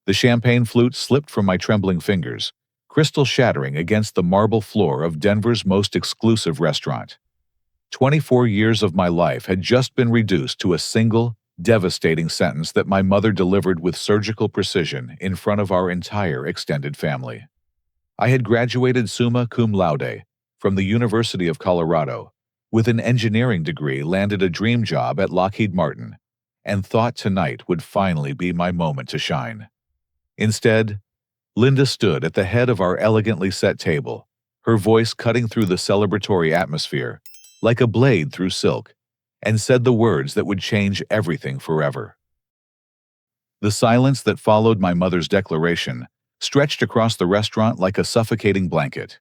The champagne flute slipped from my trembling fingers, crystal shattering against the marble floor of Denver's most exclusive restaurant. 24 years of my life had just been reduced to a single, devastating sentence that my mother delivered with surgical precision in front of our entire extended family. I had graduated summa cum laude from the University of Colorado, with an engineering degree, landed a dream job at Lockheed Martin, and thought tonight would finally be my moment to shine. Instead, Linda stood at the head of our elegantly set table, her voice cutting through the celebratory atmosphere like a blade through silk, and said the words that would change everything forever. The silence that followed my mother's declaration stretched across the restaurant like a suffocating blanket.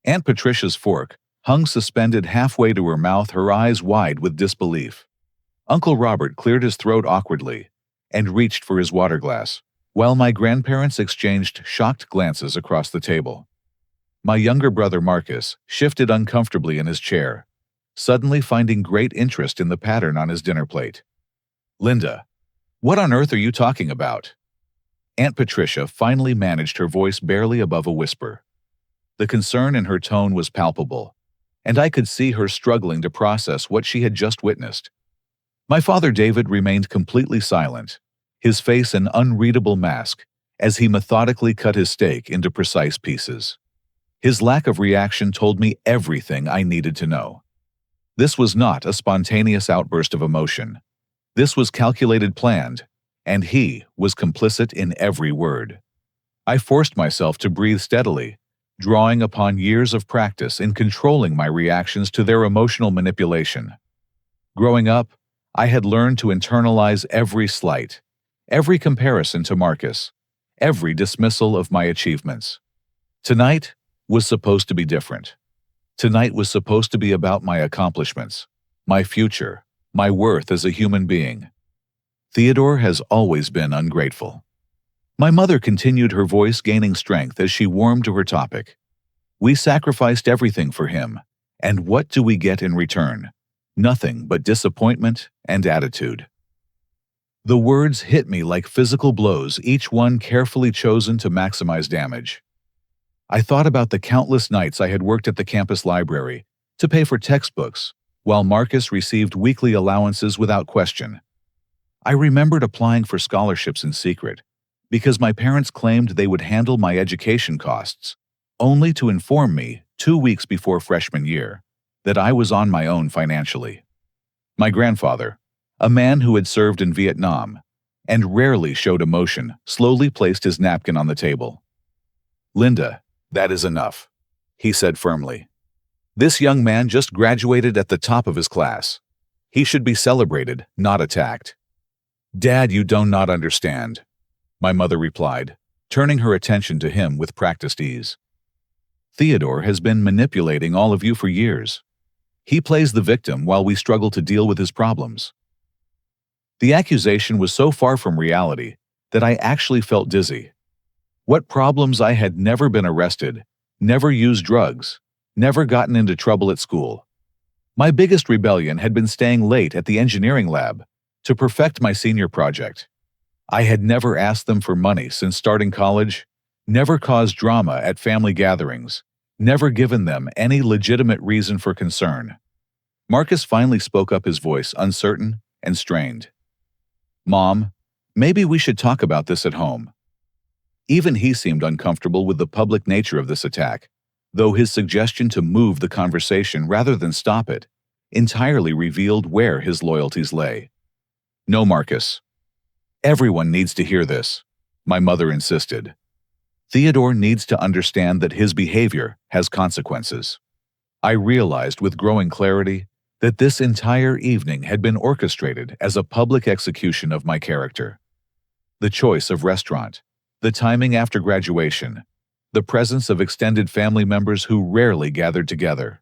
Aunt Patricia's fork hung suspended halfway to her mouth, her eyes wide with disbelief. Uncle Robert cleared his throat awkwardly and reached for his water glass, while my grandparents exchanged shocked glances across the table. My younger brother Marcus shifted uncomfortably in his chair, suddenly finding great interest in the pattern on his dinner plate. "Linda, what on earth are you talking about?" Aunt Patricia finally managed her voice barely above a whisper. The concern in her tone was palpable, and I could see her struggling to process what she had just witnessed. My father David remained completely silent, his face an unreadable mask as he methodically cut his steak into precise pieces. His lack of reaction told me everything I needed to know. This was not a spontaneous outburst of emotion. This was calculated, planned, and he was complicit in every word. I forced myself to breathe steadily, drawing upon years of practice in controlling my reactions to their emotional manipulation. Growing up, I had learned to internalize every slight, every comparison to Marcus, every dismissal of my achievements. Tonight was supposed to be different. Tonight was supposed to be about my accomplishments, my future, my worth as a human being. Theodore has always been ungrateful. My mother continued, her voice gaining strength as she warmed to her topic. We sacrificed everything for him, and what do we get in return? Nothing but disappointment and attitude. The words hit me like physical blows, each one carefully chosen to maximize damage. I thought about the countless nights I had worked at the campus library to pay for textbooks, while Marcus received weekly allowances without question. I remembered applying for scholarships in secret, because my parents claimed they would handle my education costs, only to inform me 2 weeks before freshman year that I was on my own financially. My grandfather, a man who had served in Vietnam and rarely showed emotion, slowly placed his napkin on the table. "Linda, that is enough," he said firmly. "This young man just graduated at the top of his class. He should be celebrated, not attacked." "Dad, you do not understand," my mother replied, turning her attention to him with practiced ease. "Theodore has been manipulating all of you for years. He plays the victim while we struggle to deal with his problems." The accusation was so far from reality that I actually felt dizzy. What problems? I had never been arrested, never used drugs, never gotten into trouble at school. My biggest rebellion had been staying late at the engineering lab to perfect my senior project. I had never asked them for money since starting college, never caused drama at family gatherings, never given them any legitimate reason for concern. Marcus finally spoke up, his voice uncertain and strained. "Mom, maybe we should talk about this at home." Even he seemed uncomfortable with the public nature of this attack, though his suggestion to move the conversation rather than stop it entirely revealed where his loyalties lay. "No, Marcus. Everyone needs to hear this," my mother insisted. "Theodore needs to understand that his behavior has consequences." I realized with growing clarity that this entire evening had been orchestrated as a public execution of my character. The choice of restaurant, the timing after graduation, the presence of extended family members who rarely gathered together.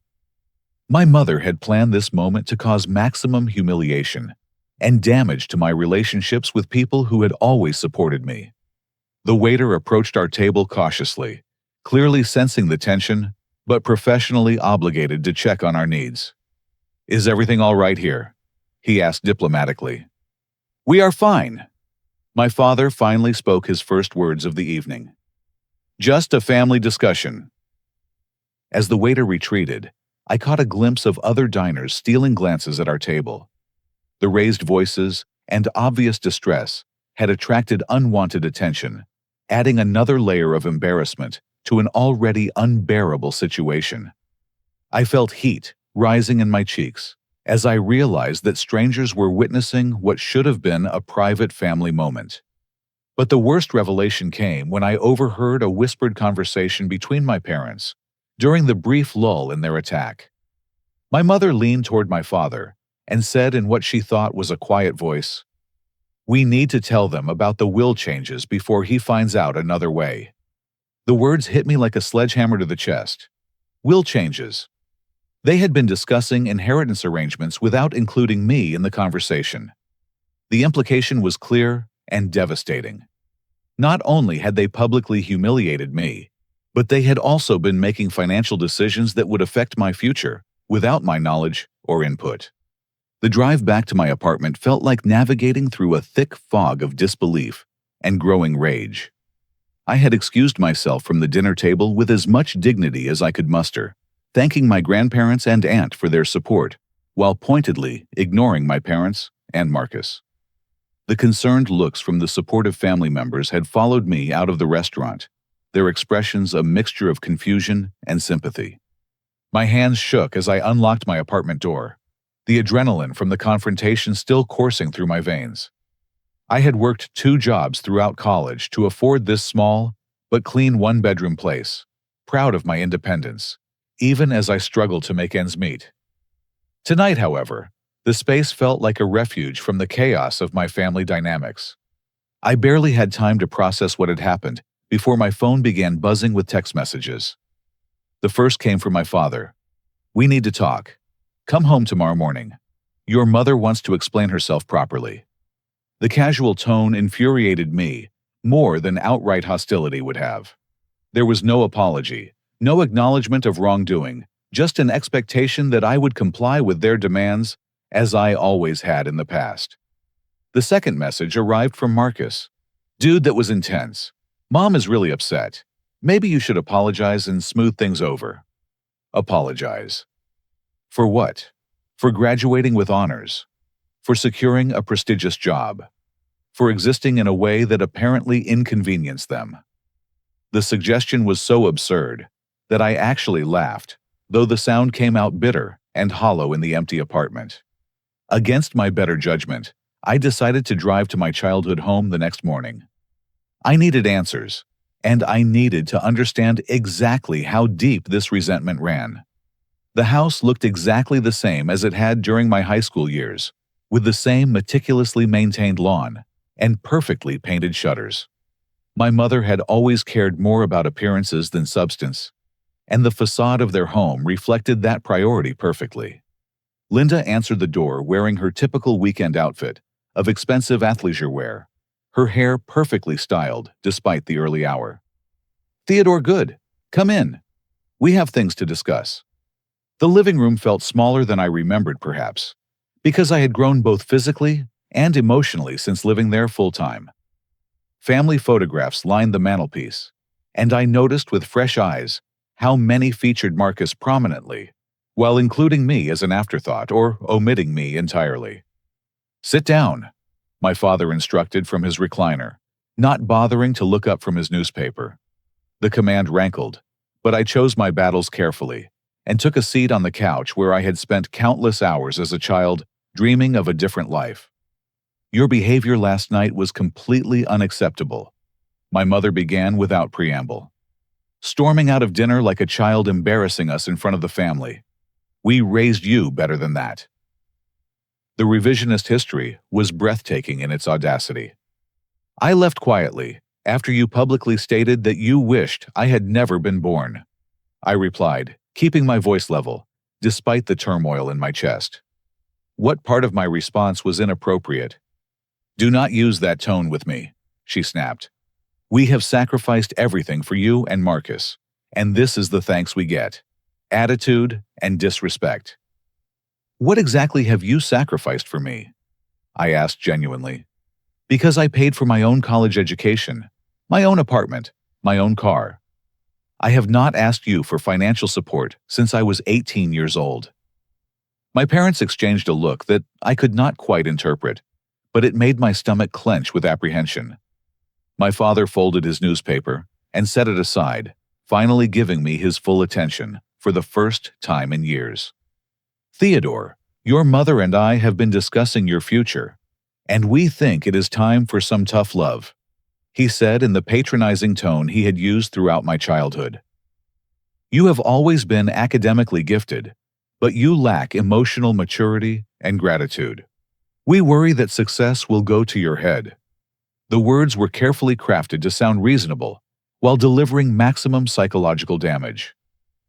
My mother had planned this moment to cause maximum humiliation and damage to my relationships with people who had always supported me. The waiter approached our table cautiously, clearly sensing the tension, but professionally obligated to check on our needs. "Is everything all right here?" he asked diplomatically. "We are fine," My father finally spoke his first words of the evening. "Just a family discussion." As the waiter retreated, I caught a glimpse of other diners stealing glances at our table. The raised voices and obvious distress had attracted unwanted attention, adding another layer of embarrassment to an already unbearable situation. I felt heat rising in my cheeks as I realized that strangers were witnessing what should have been a private family moment. But the worst revelation came when I overheard a whispered conversation between my parents during the brief lull in their attack. My mother leaned toward my father and said in what she thought was a quiet voice, "We need to tell them about the will changes before he finds out another way." The words hit me like a sledgehammer to the chest. Will changes. They had been discussing inheritance arrangements without including me in the conversation. The implication was clear and devastating. Not only had they publicly humiliated me, but they had also been making financial decisions that would affect my future without my knowledge or input. The drive back to my apartment felt like navigating through a thick fog of disbelief and growing rage. I had excused myself from the dinner table with as much dignity as I could muster, thanking my grandparents and aunt for their support, while pointedly ignoring my parents and Marcus. The concerned looks from the supportive family members had followed me out of the restaurant, their expressions a mixture of confusion and sympathy. My hands shook as I unlocked my apartment door, the adrenaline from the confrontation still coursing through my veins. I had worked 2 jobs throughout college to afford this small but clean one-bedroom place, proud of my independence, even as I struggled to make ends meet. Tonight, however, the space felt like a refuge from the chaos of my family dynamics. I barely had time to process what had happened before my phone began buzzing with text messages. The first came from my father. "We need to talk. Come home tomorrow morning. Your mother wants to explain herself properly." The casual tone infuriated me more than outright hostility would have. There was no apology, no acknowledgement of wrongdoing, just an expectation that I would comply with their demands as I always had in the past. The second message arrived from Marcus. "Dude, that was intense. Mom is really upset. Maybe you should apologize and smooth things over." Apologize. For what? For graduating with honors. For securing a prestigious job. For existing in a way that apparently inconvenienced them. The suggestion was so absurd that I actually laughed, though the sound came out bitter and hollow in the empty apartment. Against my better judgment, I decided to drive to my childhood home the next morning. I needed answers, and I needed to understand exactly how deep this resentment ran. The house looked exactly the same as it had during my high school years, with the same meticulously maintained lawn and perfectly painted shutters. My mother had always cared more about appearances than substance, and the facade of their home reflected that priority perfectly. Linda answered the door wearing her typical weekend outfit of expensive athleisure wear, her hair perfectly styled despite the early hour. "Theodore, good. Come in. We have things to discuss." The living room felt smaller than I remembered, perhaps, because I had grown both physically and emotionally since living there full-time. Family photographs lined the mantelpiece, and I noticed with fresh eyes how many featured Marcus prominently, while including me as an afterthought or omitting me entirely. "Sit down," my father instructed from his recliner, not bothering to look up from his newspaper. The command rankled, but I chose my battles carefully and took a seat on the couch where I had spent countless hours as a child dreaming of a different life. "Your behavior last night was completely unacceptable," my mother began without preamble. "Storming out of dinner like a child, embarrassing us in front of the family. We raised you better than that." The revisionist history was breathtaking in its audacity. "I left quietly after you publicly stated that you wished I had never been born," I replied, keeping my voice level, despite the turmoil in my chest. What part of my response was inappropriate? "Do not use that tone with me," she snapped. "We have sacrificed everything for you and Marcus, and this is the thanks we get. Attitude and disrespect." "What exactly have you sacrificed for me?" I asked genuinely. Because I paid for my own college education, my own apartment, my own car. I have not asked you for financial support since I was 18 years old." My parents exchanged a look that I could not quite interpret, but it made my stomach clench with apprehension. My father folded his newspaper and set it aside, finally giving me his full attention for the first time in years. "Theodore, your mother and I have been discussing your future, and we think it is time for some tough love," he said in the patronizing tone he had used throughout my childhood. "You have always been academically gifted, but you lack emotional maturity and gratitude. We worry that success will go to your head." The words were carefully crafted to sound reasonable, while delivering maximum psychological damage.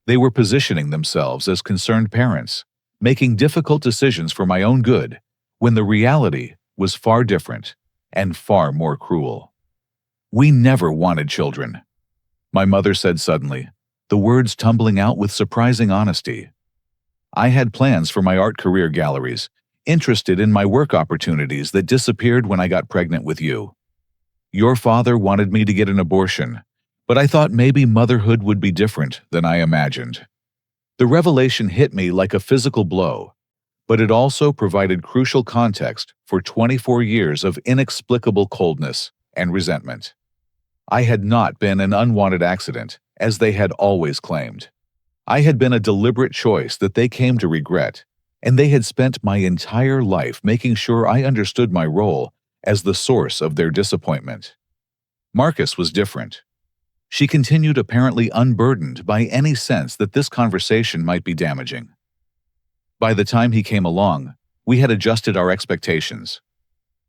They were positioning themselves as concerned parents, making difficult decisions for my own good, when the reality was far different and far more cruel. "We never wanted children," my mother said suddenly, the words tumbling out with surprising honesty. "I had plans for my art career galleries, interested in my work opportunities that disappeared when I got pregnant with you. Your father wanted me to get an abortion, but I thought maybe motherhood would be different than I imagined." The revelation hit me like a physical blow, but it also provided crucial context for 24 years of inexplicable coldness and resentment. I had not been an unwanted accident, as they had always claimed. I had been a deliberate choice that they came to regret, and they had spent my entire life making sure I understood my role as the source of their disappointment. Marcus was different. She continued apparently unburdened by any sense that this conversation might be damaging. By the time he came along, we had adjusted our expectations.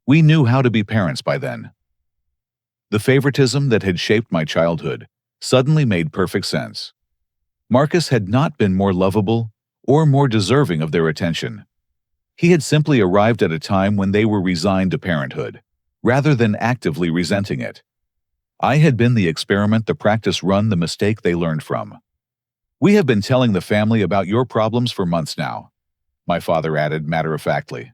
We knew how to be parents by then. The favoritism that had shaped my childhood suddenly made perfect sense. Marcus had not been more lovable or more deserving of their attention. He had simply arrived at a time when they were resigned to parenthood, rather than actively resenting it. I had been the experiment, the practice run, the mistake they learned from. "We have been telling the family about your problems for months now," my father added matter-of-factly.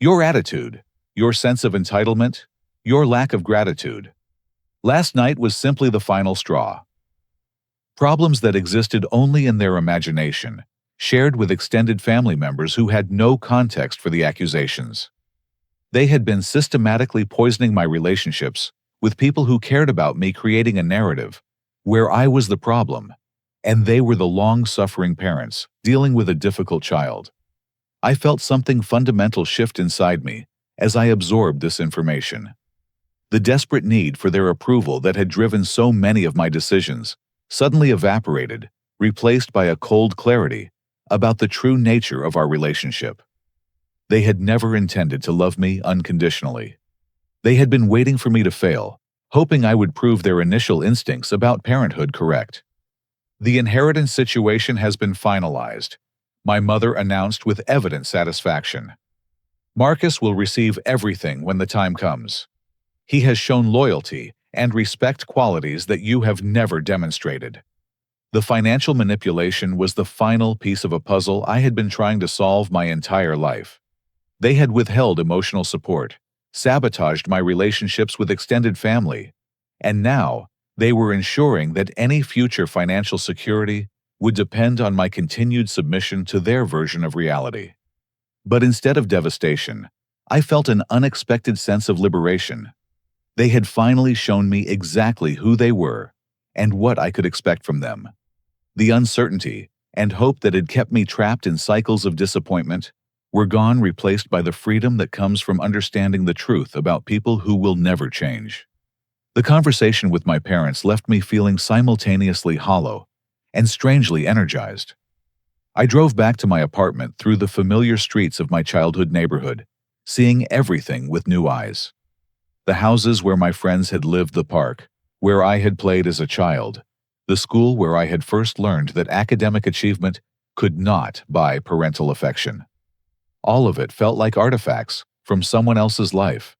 "Your attitude, your sense of entitlement, your lack of gratitude. Last night was simply the final straw." Problems that existed only in their imagination, shared with extended family members who had no context for the accusations. They had been systematically poisoning my relationships with people who cared about me, creating a narrative where I was the problem, and they were the long-suffering parents dealing with a difficult child. I felt something fundamental shift inside me as I absorbed this information. The desperate need for their approval that had driven so many of my decisions suddenly evaporated, replaced by a cold clarity about the true nature of our relationship. They had never intended to love me unconditionally. They had been waiting for me to fail, hoping I would prove their initial instincts about parenthood correct. "The inheritance situation has been finalized," my mother announced with evident satisfaction. "Marcus will receive everything when the time comes. He has shown loyalty and respect, qualities that you have never demonstrated." The financial manipulation was the final piece of a puzzle I had been trying to solve my entire life. They had withheld emotional support, sabotaged my relationships with extended family, and now they were ensuring that any future financial security would depend on my continued submission to their version of reality. But instead of devastation, I felt an unexpected sense of liberation. They had finally shown me exactly who they were and what I could expect from them. The uncertainty and hope that had kept me trapped in cycles of disappointment were gone, replaced by the freedom that comes from understanding the truth about people who will never change. The conversation with my parents left me feeling simultaneously hollow and strangely energized. I drove back to my apartment through the familiar streets of my childhood neighborhood, seeing everything with new eyes. The houses where my friends had lived, the park where I had played as a child, the school where I had first learned that academic achievement could not buy parental affection. All of it felt like artifacts from someone else's life.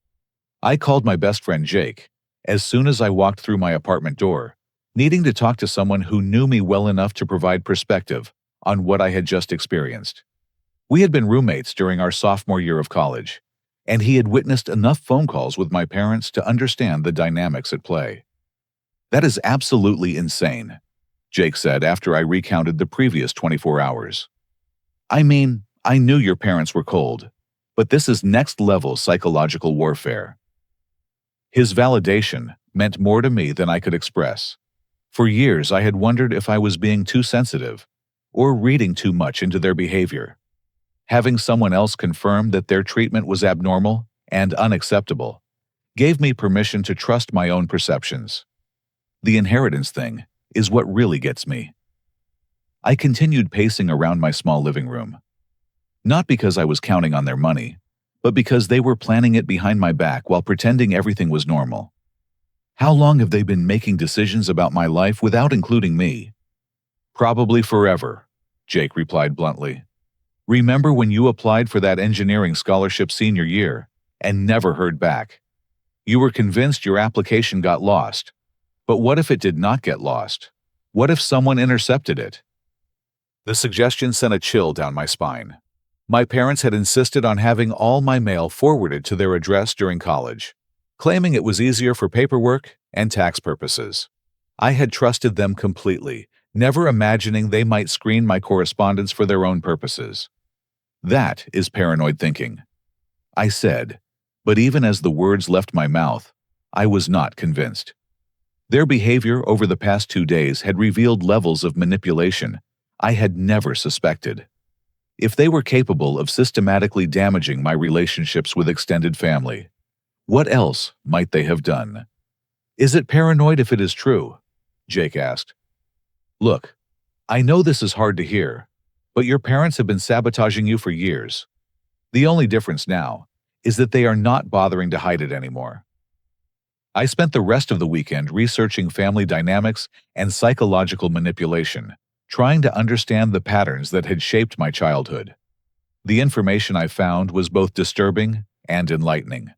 I called my best friend Jake as soon as I walked through my apartment door, needing to talk to someone who knew me well enough to provide perspective on what I had just experienced. We had been roommates during our sophomore year of college, and he had witnessed enough phone calls with my parents to understand the dynamics at play. "That is absolutely insane," Jake said after I recounted the previous 24 hours. "I mean, I knew your parents were cold, but this is next-level psychological warfare." His validation meant more to me than I could express. For years, I had wondered if I was being too sensitive or reading too much into their behavior. Having someone else confirm that their treatment was abnormal and unacceptable gave me permission to trust my own perceptions. The inheritance thing is what really gets me. I continued pacing around my small living room. Not because I was counting on their money, but because they were planning it behind my back while pretending everything was normal. How long have they been making decisions about my life without including me? "Probably forever," Jake replied bluntly. "Remember when you applied for that engineering scholarship senior year and never heard back? You were convinced your application got lost. But what if it did not get lost? What if someone intercepted it?" The suggestion sent a chill down my spine. My parents had insisted on having all my mail forwarded to their address during college, claiming it was easier for paperwork and tax purposes. I had trusted them completely, never imagining they might screen my correspondence for their own purposes. That is paranoid thinking, I said, but even as the words left my mouth, I was not convinced. Their behavior over the past 2 days had revealed levels of manipulation I had never suspected. If they were capable of systematically damaging my relationships with extended family, what else might they have done? "Is it paranoid if it is true?" Jake asked. "Look, I know this is hard to hear, but your parents have been sabotaging you for years. The only difference now is that they are not bothering to hide it anymore." I spent the rest of the weekend researching family dynamics and psychological manipulation, trying to understand the patterns that had shaped my childhood. The information I found was both disturbing and enlightening.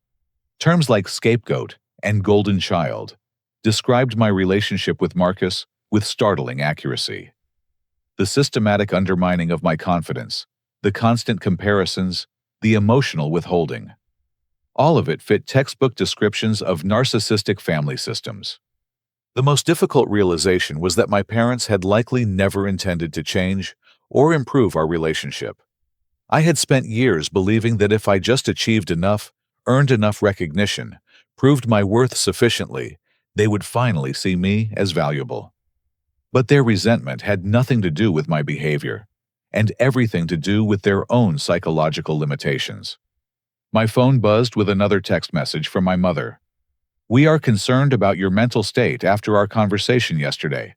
Terms like scapegoat and golden child described my relationship with Marcus with startling accuracy. The systematic undermining of my confidence, the constant comparisons, the emotional withholding. All of it fit textbook descriptions of narcissistic family systems. The most difficult realization was that my parents had likely never intended to change or improve our relationship. I had spent years believing that if I just achieved enough, earned enough recognition, proved my worth sufficiently, they would finally see me as valuable. But their resentment had nothing to do with my behavior, and everything to do with their own psychological limitations. My phone buzzed with another text message from my mother. "We are concerned about your mental state after our conversation yesterday.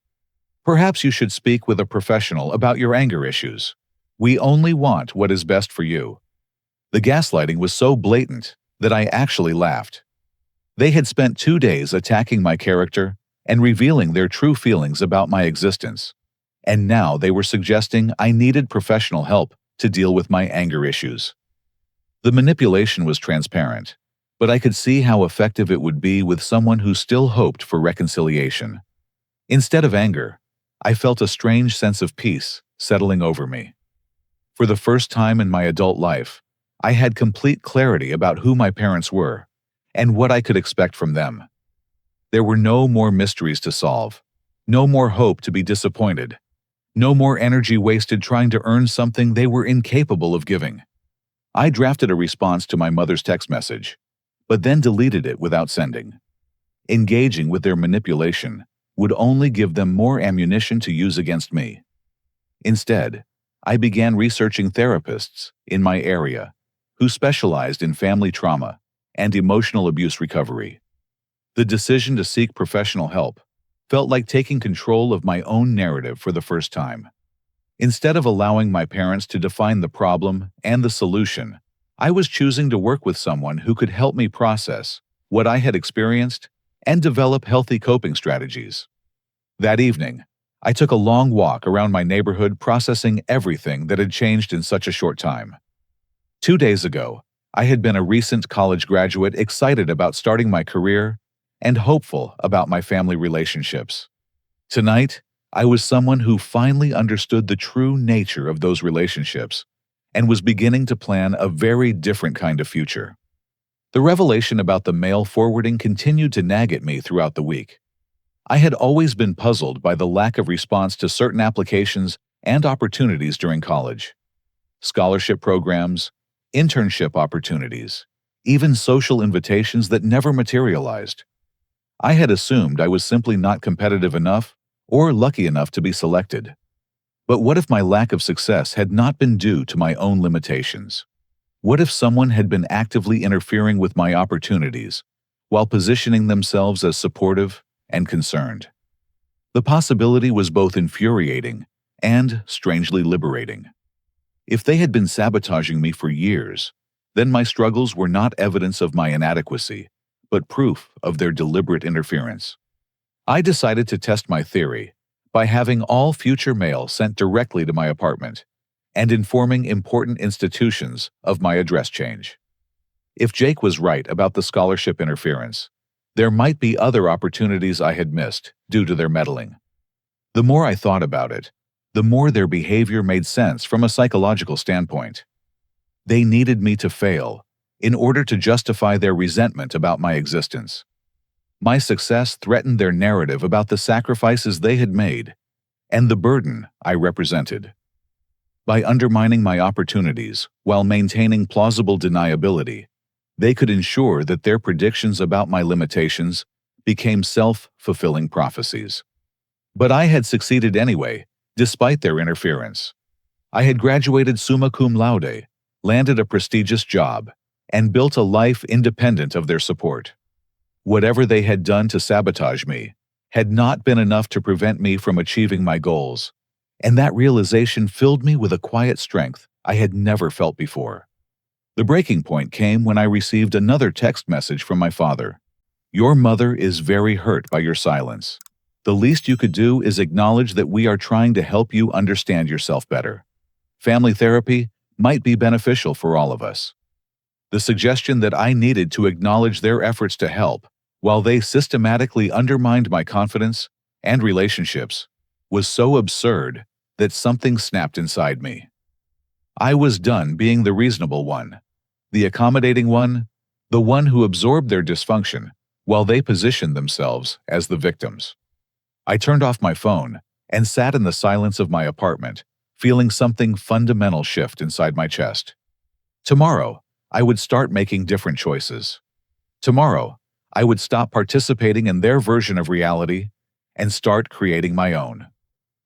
Perhaps you should speak with a professional about your anger issues. We only want what is best for you." The gaslighting was so blatant that I actually laughed. They had spent 2 days attacking my character and revealing their true feelings about my existence, and now they were suggesting I needed professional help to deal with my anger issues. The manipulation was transparent, but I could see how effective it would be with someone who still hoped for reconciliation. Instead of anger, I felt a strange sense of peace settling over me. For the first time in my adult life, I had complete clarity about who my parents were and what I could expect from them. There were no more mysteries to solve, no more hope to be disappointed, no more energy wasted trying to earn something they were incapable of giving. I drafted a response to my mother's text message, but then deleted it without sending. Engaging with their manipulation would only give them more ammunition to use against me. Instead, I began researching therapists in my area who specialized in family trauma and emotional abuse recovery. The decision to seek professional help felt like taking control of my own narrative for the first time. Instead of allowing my parents to define the problem and the solution, I was choosing to work with someone who could help me process what I had experienced and develop healthy coping strategies. That evening, I took a long walk around my neighborhood processing everything that had changed in such a short time. 2 days ago, I had been a recent college graduate excited about starting my career and hopeful about my family relationships. Tonight, I was someone who finally understood the true nature of those relationships and was beginning to plan a very different kind of future. The revelation about the mail forwarding continued to nag at me throughout the week. I had always been puzzled by the lack of response to certain applications and opportunities during college. Scholarship programs, internship opportunities, even social invitations that never materialized. I had assumed I was simply not competitive enough or lucky enough to be selected. But what if my lack of success had not been due to my own limitations? What if someone had been actively interfering with my opportunities while positioning themselves as supportive and concerned? The possibility was both infuriating and strangely liberating. If they had been sabotaging me for years, then my struggles were not evidence of my inadequacy, but proof of their deliberate interference. I decided to test my theory by having all future mail sent directly to my apartment and informing important institutions of my address change. If Jake was right about the scholarship interference, there might be other opportunities I had missed due to their meddling. The more I thought about it, the more their behavior made sense from a psychological standpoint. They needed me to fail in order to justify their resentment about my existence. My success threatened their narrative about the sacrifices they had made and the burden I represented. By undermining my opportunities while maintaining plausible deniability, they could ensure that their predictions about my limitations became self-fulfilling prophecies. But I had succeeded anyway, despite their interference. I had graduated summa cum laude, landed a prestigious job, and built a life independent of their support. Whatever they had done to sabotage me had not been enough to prevent me from achieving my goals, and that realization filled me with a quiet strength I had never felt before. The breaking point came when I received another text message from my father. "Your mother is very hurt by your silence. The least you could do is acknowledge that we are trying to help you understand yourself better. Family therapy might be beneficial for all of us." The suggestion that I needed to acknowledge their efforts to help, while they systematically undermined my confidence and relationships, was so absurd that something snapped inside me. I was done being the reasonable one, the accommodating one, the one who absorbed their dysfunction while they positioned themselves as the victims. I turned off my phone and sat in the silence of my apartment, feeling something fundamental shift inside my chest. Tomorrow, I would start making different choices. Tomorrow, I would stop participating in their version of reality and start creating my own.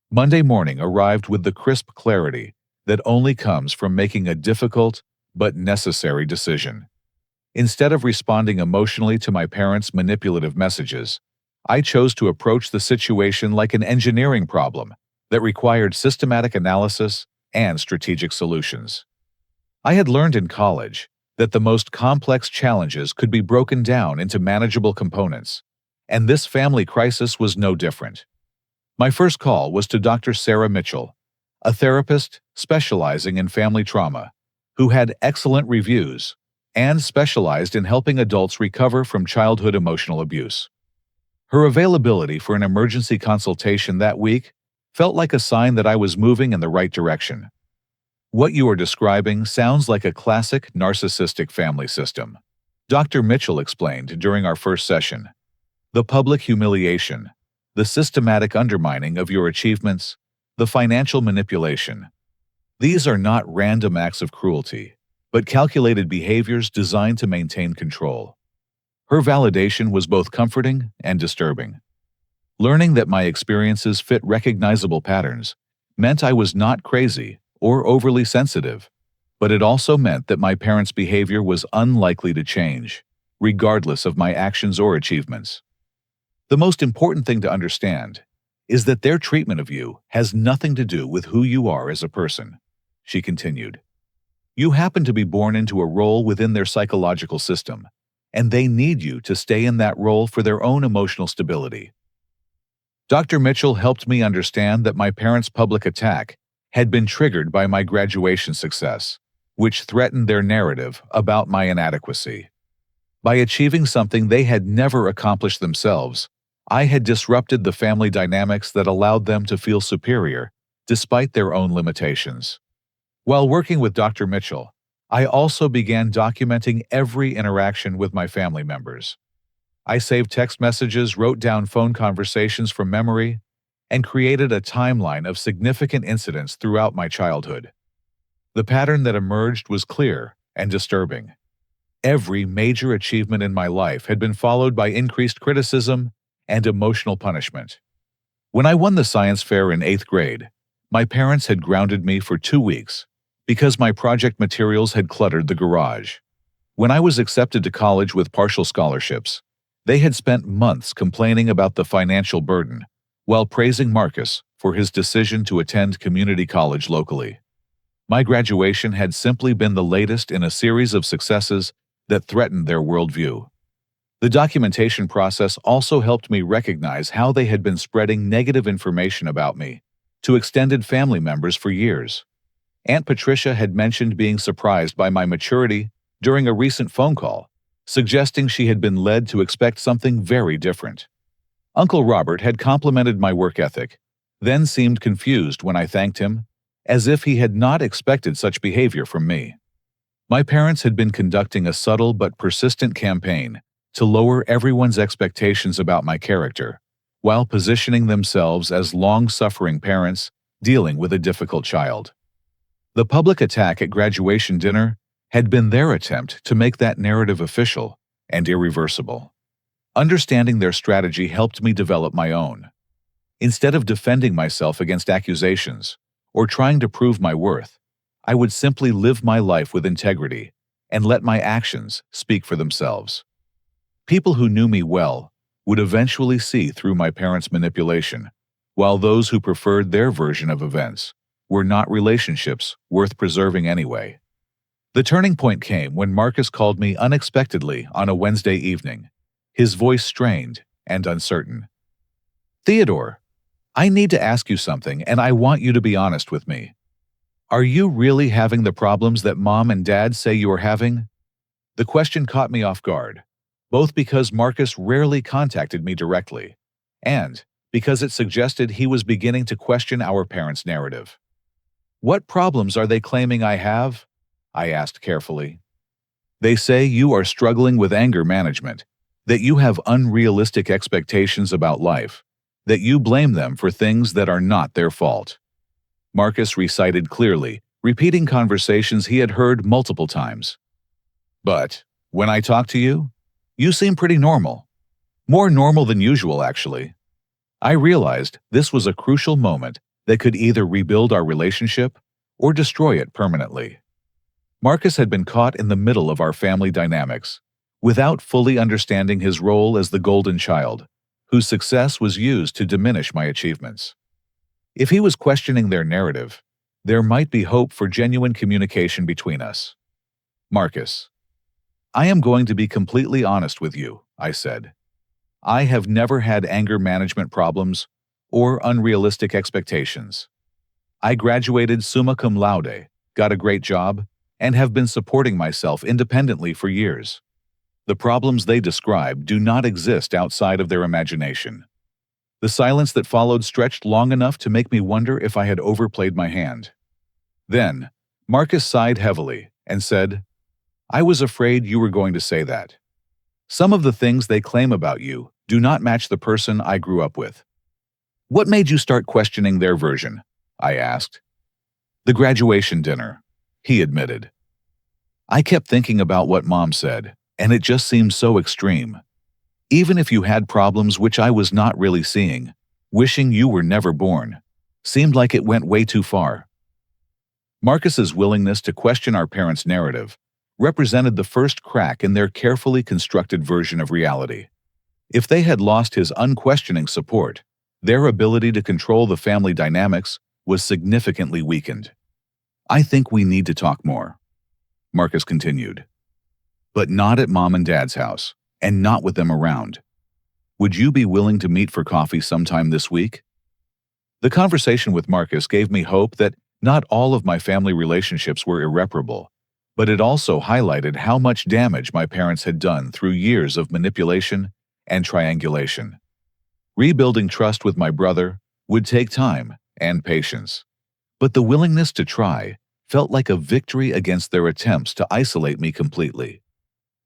Monday morning arrived with the crisp clarity that only comes from making a difficult but necessary decision. Instead of responding emotionally to my parents' manipulative messages, I chose to approach the situation like an engineering problem that required systematic analysis and strategic solutions. I had learned in college that the most complex challenges could be broken down into manageable components, and this family crisis was no different. My first call was to Dr. Sarah Mitchell, a therapist specializing in family trauma, who had excellent reviews and specialized in helping adults recover from childhood emotional abuse. Her availability for an emergency consultation that week felt like a sign that I was moving in the right direction. "What you are describing sounds like a classic narcissistic family system," Dr. Mitchell explained during our first session. "The public humiliation, the systematic undermining of your achievements, the financial manipulation. These are not random acts of cruelty, but calculated behaviors designed to maintain control." Her validation was both comforting and disturbing. Learning that my experiences fit recognizable patterns meant I was not crazy or overly sensitive, but it also meant that my parents' behavior was unlikely to change, regardless of my actions or achievements. "The most important thing to understand is that their treatment of you has nothing to do with who you are as a person," she continued. "You happen to be born into a role within their psychological system, and they need you to stay in that role for their own emotional stability." Dr. Mitchell helped me understand that my parents' public attack had been triggered by my graduation success, which threatened their narrative about my inadequacy. By achieving something they had never accomplished themselves, I had disrupted the family dynamics that allowed them to feel superior despite their own limitations. While working with Dr. Mitchell, I also began documenting every interaction with my family members. I saved text messages, wrote down phone conversations from memory, and created a timeline of significant incidents throughout my childhood. The pattern that emerged was clear and disturbing. Every major achievement in my life had been followed by increased criticism and emotional punishment. When I won the science fair in 8th grade, my parents had grounded me for 2 weeks because my project materials had cluttered the garage. When I was accepted to college with partial scholarships, they had spent months complaining about the financial burden while praising Marcus for his decision to attend community college locally. My graduation had simply been the latest in a series of successes that threatened their worldview. The documentation process also helped me recognize how they had been spreading negative information about me to extended family members for years. Aunt Patricia had mentioned being surprised by my maturity during a recent phone call, suggesting she had been led to expect something very different. Uncle Robert had complimented my work ethic, then seemed confused when I thanked him, as if he had not expected such behavior from me. My parents had been conducting a subtle but persistent campaign to lower everyone's expectations about my character, while positioning themselves as long-suffering parents dealing with a difficult child. The public attack at graduation dinner had been their attempt to make that narrative official and irreversible. Understanding their strategy helped me develop my own. Instead of defending myself against accusations or trying to prove my worth, I would simply live my life with integrity and let my actions speak for themselves. People who knew me well would eventually see through my parents' manipulation, while those who preferred their version of events were not relationships worth preserving anyway. The turning point came when Marcus called me unexpectedly on a Wednesday evening, his voice strained and uncertain. "Theodore, I need to ask you something, and I want you to be honest with me. Are you really having the problems that Mom and Dad say you are having?" The question caught me off guard, both because Marcus rarely contacted me directly, and because it suggested he was beginning to question our parents' narrative. "What problems are they claiming I have?" I asked carefully. "They say you are struggling with anger management, that you have unrealistic expectations about life, that you blame them for things that are not their fault." Marcus recited clearly, repeating conversations he had heard multiple times. "But when I talk to you, you seem pretty normal. More normal than usual, actually." I realized this was a crucial moment that could either rebuild our relationship or destroy it permanently. Marcus had been caught in the middle of our family dynamics, without fully understanding his role as the golden child, whose success was used to diminish my achievements. If he was questioning their narrative, there might be hope for genuine communication between us. "Marcus, I am going to be completely honest with you," I said. "I have never had anger management problems or unrealistic expectations. I graduated summa cum laude, got a great job, and have been supporting myself independently for years. The problems they describe do not exist outside of their imagination." The silence that followed stretched long enough to make me wonder if I had overplayed my hand. Then, Marcus sighed heavily and said, "I was afraid you were going to say that. Some of the things they claim about you do not match the person I grew up with." "What made you start questioning their version?" I asked. "The graduation dinner," he admitted. "I kept thinking about what Mom said, and it just seemed so extreme. Even if you had problems which I was not really seeing, wishing you were never born seemed like it went way too far." Marcus's willingness to question our parents' narrative represented the first crack in their carefully constructed version of reality. If they had lost his unquestioning support, their ability to control the family dynamics was significantly weakened. "I think we need to talk more," Marcus continued. "But not at Mom and Dad's house, and not with them around. Would you be willing to meet for coffee sometime this week?" The conversation with Marcus gave me hope that not all of my family relationships were irreparable, but it also highlighted how much damage my parents had done through years of manipulation and triangulation. Rebuilding trust with my brother would take time and patience, but the willingness to try felt like a victory against their attempts to isolate me completely.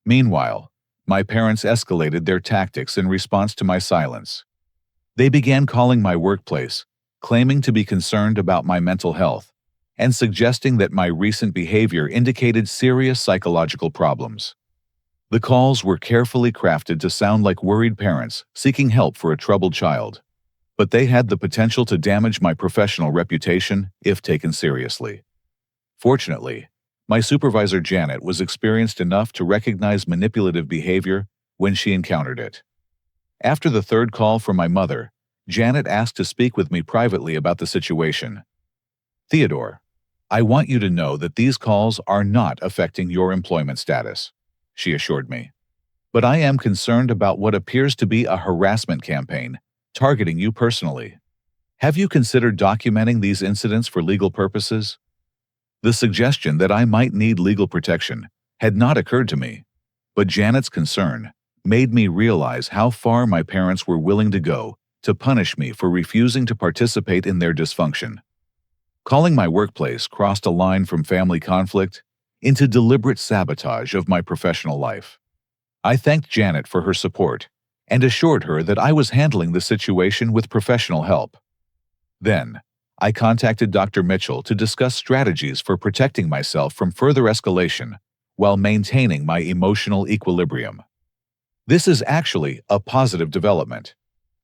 Meanwhile, my parents escalated their tactics in response to my silence. They began calling my workplace, claiming to be concerned about my mental health, and suggesting that my recent behavior indicated serious psychological problems. The calls were carefully crafted to sound like worried parents seeking help for a troubled child, but they had the potential to damage my professional reputation if taken seriously. Fortunately, my supervisor Janet was experienced enough to recognize manipulative behavior when she encountered it. After the third call from my mother, Janet asked to speak with me privately about the situation. "Theodore, I want you to know that these calls are not affecting your employment status," she assured me. "But I am concerned about what appears to be a harassment campaign targeting you personally. Have you considered documenting these incidents for legal purposes?" The suggestion that I might need legal protection had not occurred to me, but Janet's concern made me realize how far my parents were willing to go to punish me for refusing to participate in their dysfunction. Calling my workplace crossed a line from family conflict into deliberate sabotage of my professional life. I thanked Janet for her support and assured her that I was handling the situation with professional help. Then, I contacted Dr. Mitchell to discuss strategies for protecting myself from further escalation while maintaining my emotional equilibrium. "This is actually a positive development,"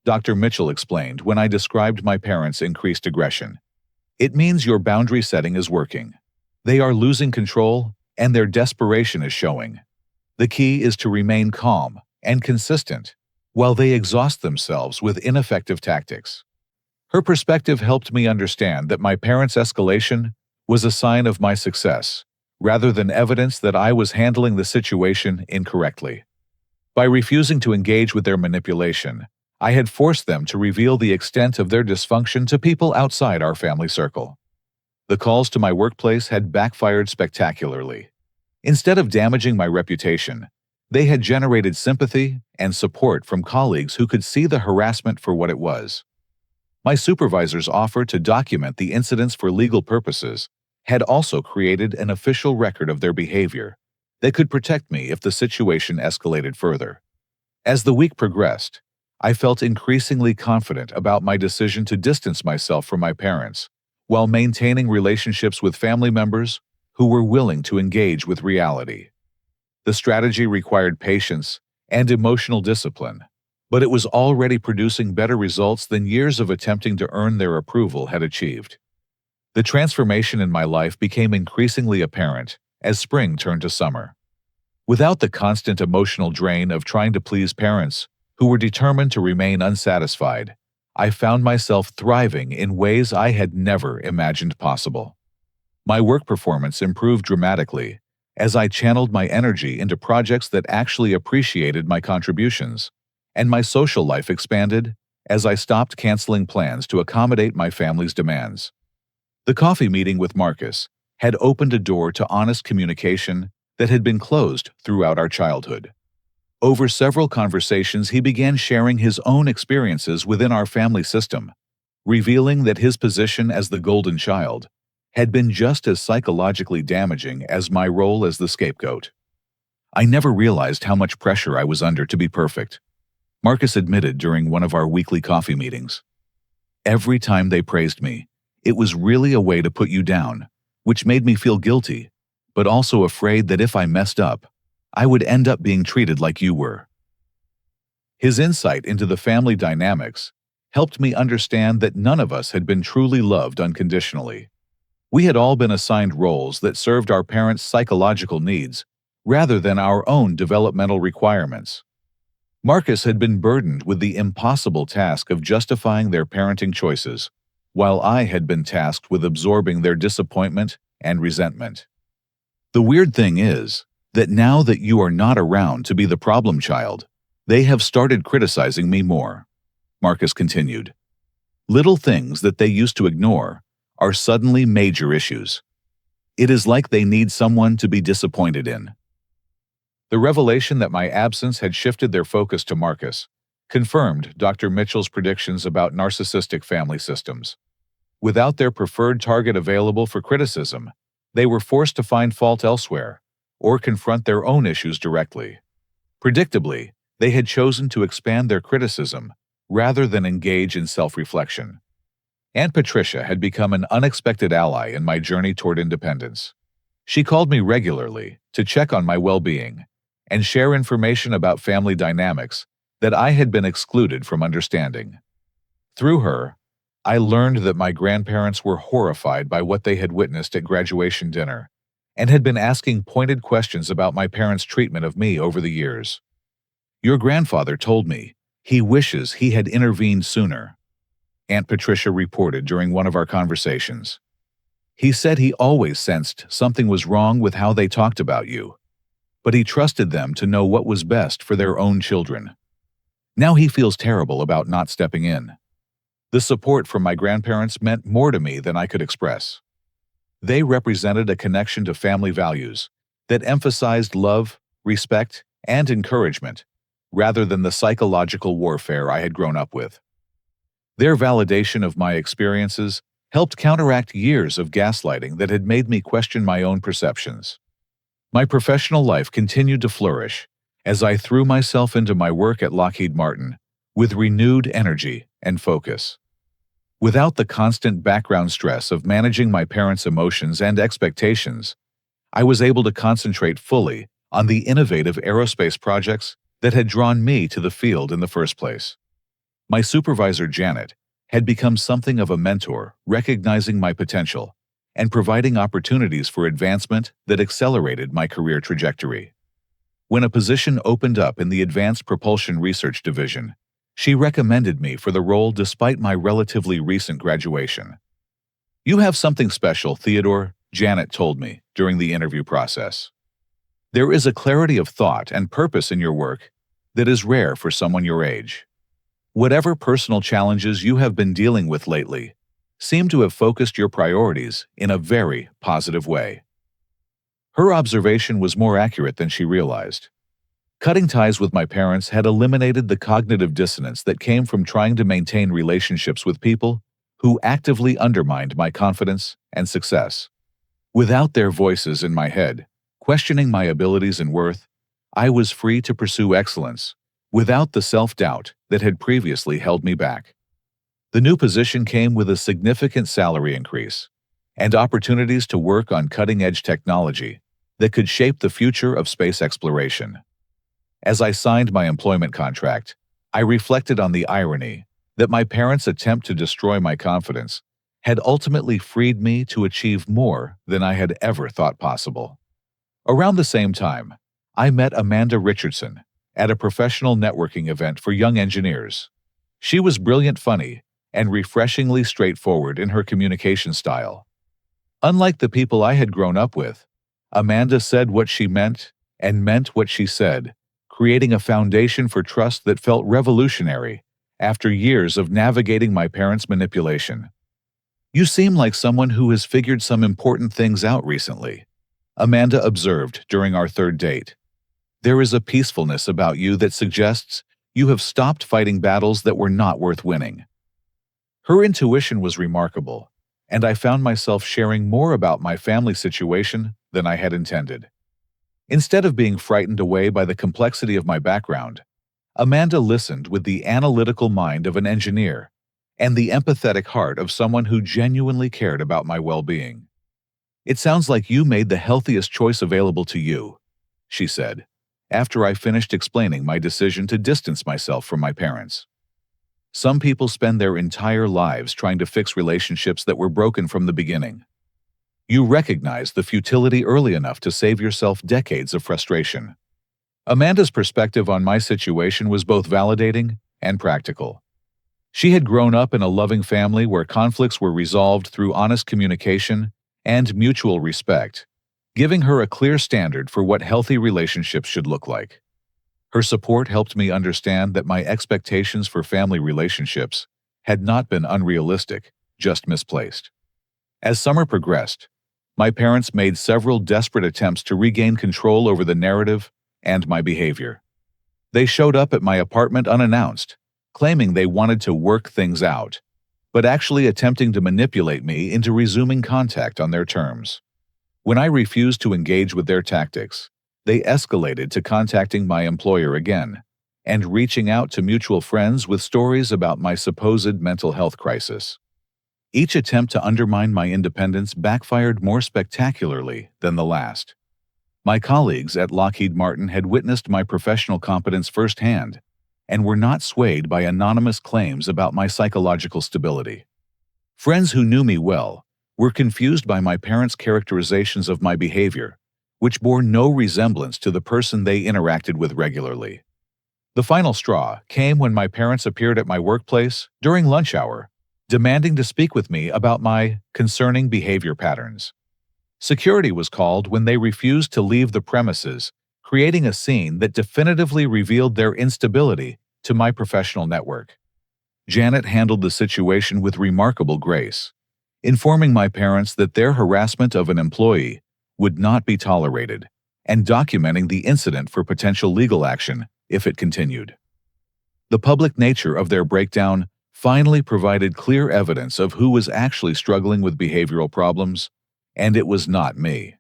Dr. Mitchell explained when I described my parents' increased aggression. "It means your boundary setting is working. They are losing control, and their desperation is showing. The key is to remain calm and consistent while they exhaust themselves with ineffective tactics." Her perspective helped me understand that my parents' escalation was a sign of my success, rather than evidence that I was handling the situation incorrectly. By refusing to engage with their manipulation, I had forced them to reveal the extent of their dysfunction to people outside our family circle. The calls to my workplace had backfired spectacularly. Instead of damaging my reputation, they had generated sympathy and support from colleagues who could see the harassment for what it was. My supervisor's offer to document the incidents for legal purposes had also created an official record of their behavior that could protect me if the situation escalated further. As the week progressed, I felt increasingly confident about my decision to distance myself from my parents, while maintaining relationships with family members who were willing to engage with reality. The strategy required patience and emotional discipline, but it was already producing better results than years of attempting to earn their approval had achieved. The transformation in my life became increasingly apparent as spring turned to summer. Without the constant emotional drain of trying to please parents who were determined to remain unsatisfied, I found myself thriving in ways I had never imagined possible. My work performance improved dramatically as I channeled my energy into projects that actually appreciated my contributions, and my social life expanded as I stopped canceling plans to accommodate my family's demands. The coffee meeting with Marcus had opened a door to honest communication that had been closed throughout our childhood. Over several conversations, he began sharing his own experiences within our family system, revealing that his position as the golden child had been just as psychologically damaging as my role as the scapegoat. "I never realized how much pressure I was under to be perfect," Marcus admitted during one of our weekly coffee meetings. "Every time they praised me, it was really a way to put you down, which made me feel guilty, but also afraid that if I messed up, I would end up being treated like you were." His insight into the family dynamics helped me understand that none of us had been truly loved unconditionally. We had all been assigned roles that served our parents' psychological needs rather than our own developmental requirements. Marcus had been burdened with the impossible task of justifying their parenting choices, while I had been tasked with absorbing their disappointment and resentment. "The weird thing is that now that you are not around to be the problem child, they have started criticizing me more," Marcus continued. "Little things that they used to ignore are suddenly major issues. It is like they need someone to be disappointed in." The revelation that my absence had shifted their focus to Marcus confirmed Dr. Mitchell's predictions about narcissistic family systems. Without their preferred target available for criticism, They were forced to find fault elsewhere or confront their own issues directly. Predictably, they had chosen to expand their criticism rather than engage in self-reflection. Aunt Patricia had become an unexpected ally in my journey toward independence. She called me regularly to check on my well-being and share information about family dynamics that I had been excluded from understanding. Through her, I learned that my grandparents were horrified by what they had witnessed at graduation dinner and had been asking pointed questions about my parents' treatment of me over the years. "Your grandfather told me he wishes he had intervened sooner," Aunt Patricia reported during one of our conversations. "He said he always sensed something was wrong with how they talked about you, but he trusted them to know what was best for their own children. Now he feels terrible about not stepping in." The support from my grandparents meant more to me than I could express. They represented a connection to family values that emphasized love, respect, and encouragement, rather than the psychological warfare I had grown up with. Their validation of my experiences helped counteract years of gaslighting that had made me question my own perceptions. My professional life continued to flourish as I threw myself into my work at Lockheed Martin with renewed energy and focus. Without the constant background stress of managing my parents' emotions and expectations, I was able to concentrate fully on the innovative aerospace projects that had drawn me to the field in the first place. My supervisor, Janet, had become something of a mentor, recognizing my potential and providing opportunities for advancement that accelerated my career trajectory. When a position opened up in the Advanced Propulsion Research Division, she recommended me for the role despite my relatively recent graduation. "You have something special, Theodore," Janet told me during the interview process. "There is a clarity of thought and purpose in your work that is rare for someone your age. Whatever personal challenges you have been dealing with lately seem to have focused your priorities in a very positive way." Her observation was more accurate than she realized. Cutting ties with my parents had eliminated the cognitive dissonance that came from trying to maintain relationships with people who actively undermined my confidence and success. Without their voices in my head, questioning my abilities and worth, I was free to pursue excellence without the self-doubt that had previously held me back. The new position came with a significant salary increase and opportunities to work on cutting-edge technology that could shape the future of space exploration. As I signed my employment contract, I reflected on the irony that my parents' attempt to destroy my confidence had ultimately freed me to achieve more than I had ever thought possible. Around the same time, I met Amanda Richardson at a professional networking event for young engineers. She was brilliant, funny, and refreshingly straightforward in her communication style. Unlike the people I had grown up with, Amanda said what she meant and meant what she said, creating a foundation for trust that felt revolutionary after years of navigating my parents' manipulation. "You seem like someone who has figured some important things out recently," Amanda observed during our third date. "There is a peacefulness about you that suggests you have stopped fighting battles that were not worth winning." Her intuition was remarkable, and I found myself sharing more about my family situation than I had intended. Instead of being frightened away by the complexity of my background, Amanda listened with the analytical mind of an engineer and the empathetic heart of someone who genuinely cared about my well-being. "It sounds like you made the healthiest choice available to you," she said, after I finished explaining my decision to distance myself from my parents. "Some people spend their entire lives trying to fix relationships that were broken from the beginning. You recognized the futility early enough to save yourself decades of frustration." Amanda's perspective on my situation was both validating and practical. She had grown up in a loving family where conflicts were resolved through honest communication and mutual respect, giving her a clear standard for what healthy relationships should look like. Her support helped me understand that my expectations for family relationships had not been unrealistic, just misplaced. As summer progressed, my parents made several desperate attempts to regain control over the narrative and my behavior. They showed up at my apartment unannounced, claiming they wanted to work things out, but actually attempting to manipulate me into resuming contact on their terms. When I refused to engage with their tactics, they escalated to contacting my employer again and reaching out to mutual friends with stories about my supposed mental health crisis. Each attempt to undermine my independence backfired more spectacularly than the last. My colleagues at Lockheed Martin had witnessed my professional competence firsthand and were not swayed by anonymous claims about my psychological stability. Friends who knew me well were confused by my parents' characterizations of my behavior, which bore no resemblance to the person they interacted with regularly. The final straw came when my parents appeared at my workplace during lunch hour, demanding to speak with me about my concerning behavior patterns. Security was called when they refused to leave the premises, creating a scene that definitively revealed their instability to my professional network. Janet handled the situation with remarkable grace, informing my parents that their harassment of an employee would not be tolerated, and documenting the incident for potential legal action if it continued. The public nature of their breakdown finally provided clear evidence of who was actually struggling with behavioral problems, and it was not me.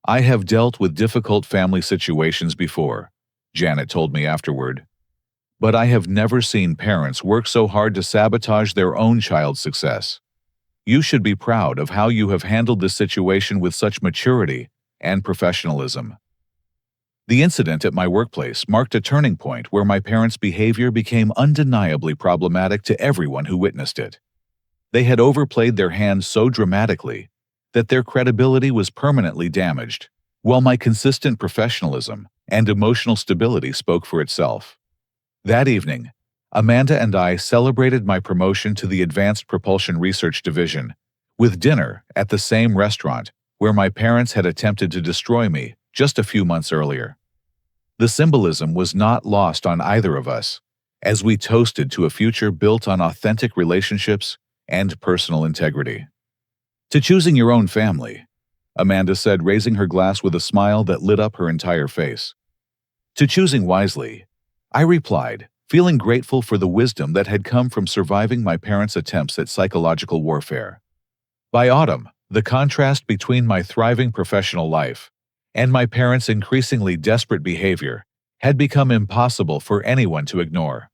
I have dealt with difficult family situations before, Janet told me afterward, but I have never seen parents work so hard to sabotage their own child's success. You should be proud of how you have handled this situation with such maturity and professionalism. The incident at my workplace marked a turning point where my parents' behavior became undeniably problematic to everyone who witnessed it. They had overplayed their hand so dramatically that their credibility was permanently damaged, while my consistent professionalism and emotional stability spoke for itself. That evening, Amanda and I celebrated my promotion to the Advanced Propulsion Research Division, with dinner at the same restaurant where my parents had attempted to destroy me just a few months earlier. The symbolism was not lost on either of us, as we toasted to a future built on authentic relationships and personal integrity. To choosing your own family, Amanda said, raising her glass with a smile that lit up her entire face. To choosing wisely, I replied, feeling grateful for the wisdom that had come from surviving my parents' attempts at psychological warfare. By autumn, the contrast between my thriving professional life and my parents' increasingly desperate behavior had become impossible for anyone to ignore.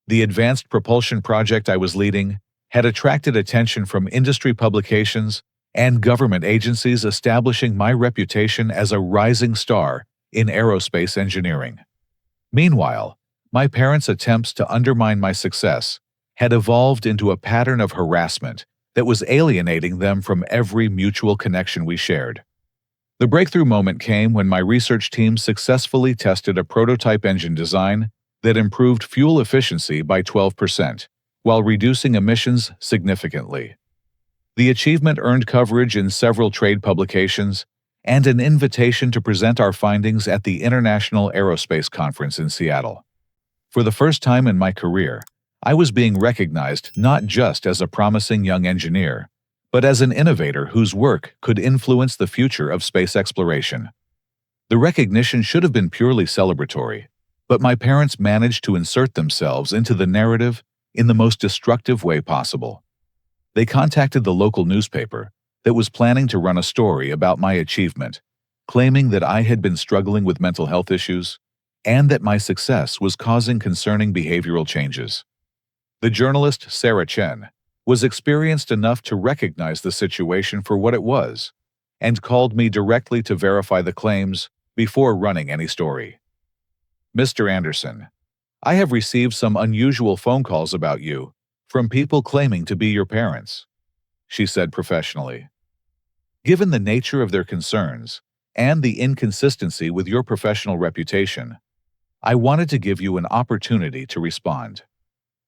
The advanced propulsion project I was leading had attracted attention from industry publications and government agencies, establishing my reputation as a rising star in aerospace engineering. Meanwhile, my parents' attempts to undermine my success had evolved into a pattern of harassment that was alienating them from every mutual connection we shared. The breakthrough moment came when my research team successfully tested a prototype engine design that improved fuel efficiency by 12%, while reducing emissions significantly. The achievement earned coverage in several trade publications and an invitation to present our findings at the International Aerospace Conference in Seattle. For the first time in my career, I was being recognized not just as a promising young engineer, but as an innovator whose work could influence the future of space exploration. The recognition should have been purely celebratory, but my parents managed to insert themselves into the narrative in the most destructive way possible. They contacted the local newspaper that was planning to run a story about my achievement, claiming that I had been struggling with mental health issues and that my success was causing concerning behavioral changes. The journalist, Sarah Chen, was experienced enough to recognize the situation for what it was and called me directly to verify the claims before running any story. Mr. Anderson, I have received some unusual phone calls about you from people claiming to be your parents, she said professionally. Given the nature of their concerns and the inconsistency with your professional reputation, I wanted to give you an opportunity to respond.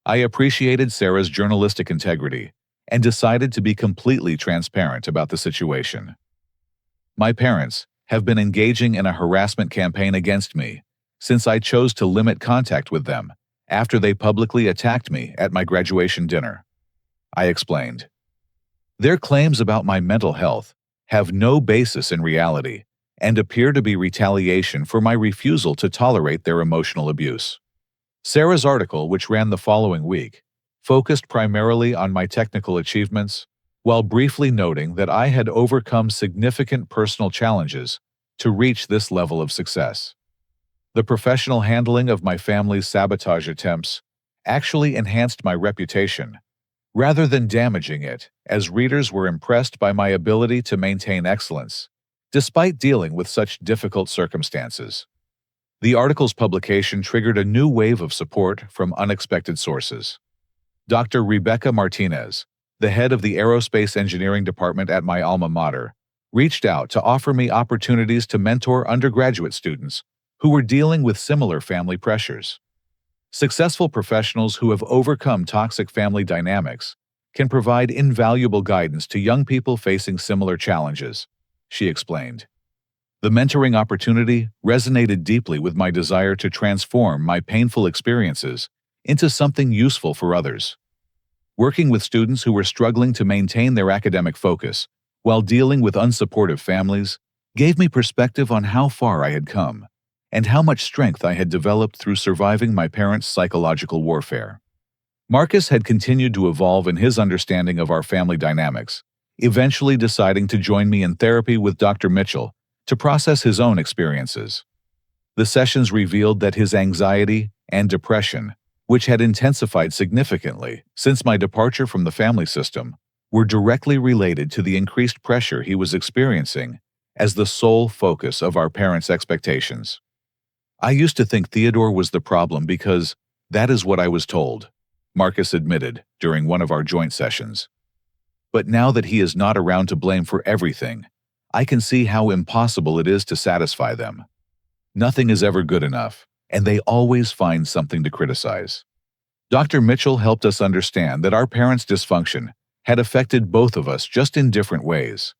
I appreciated Sarah's journalistic integrity and decided to be completely transparent about the situation. My parents have been engaging in a harassment campaign against me since I chose to limit contact with them after they publicly attacked me at my graduation dinner, I explained. Their claims about my mental health have no basis in reality and appear to be retaliation for my refusal to tolerate their emotional abuse. Sarah's article, which ran the following week, focused primarily on my technical achievements, while briefly noting that I had overcome significant personal challenges to reach this level of success. The professional handling of my family's sabotage attempts actually enhanced my reputation, rather than damaging it, as readers were impressed by my ability to maintain excellence, despite dealing with such difficult circumstances. The article's publication triggered a new wave of support from unexpected sources. Dr. Rebecca Martinez, the head of the Aerospace Engineering Department at my alma mater, reached out to offer me opportunities to mentor undergraduate students who were dealing with similar family pressures. Successful professionals who have overcome toxic family dynamics can provide invaluable guidance to young people facing similar challenges, she explained. The mentoring opportunity resonated deeply with my desire to transform my painful experiences into something useful for others. Working with students who were struggling to maintain their academic focus while dealing with unsupportive families gave me perspective on how far I had come and how much strength I had developed through surviving my parents' psychological warfare. Marcus had continued to evolve in his understanding of our family dynamics, eventually deciding to join me in therapy with Dr. Mitchell to process his own experiences. The sessions revealed that his anxiety and depression, which had intensified significantly since my departure from the family system, were directly related to the increased pressure he was experiencing as the sole focus of our parents' expectations. I used to think Theodore was the problem because that is what I was told, Marcus admitted during one of our joint sessions. But now that he is not around to blame for everything, I can see how impossible it is to satisfy them. Nothing is ever good enough, and they always find something to criticize. Dr. Mitchell helped us understand that our parents' dysfunction had affected both of us just in different ways.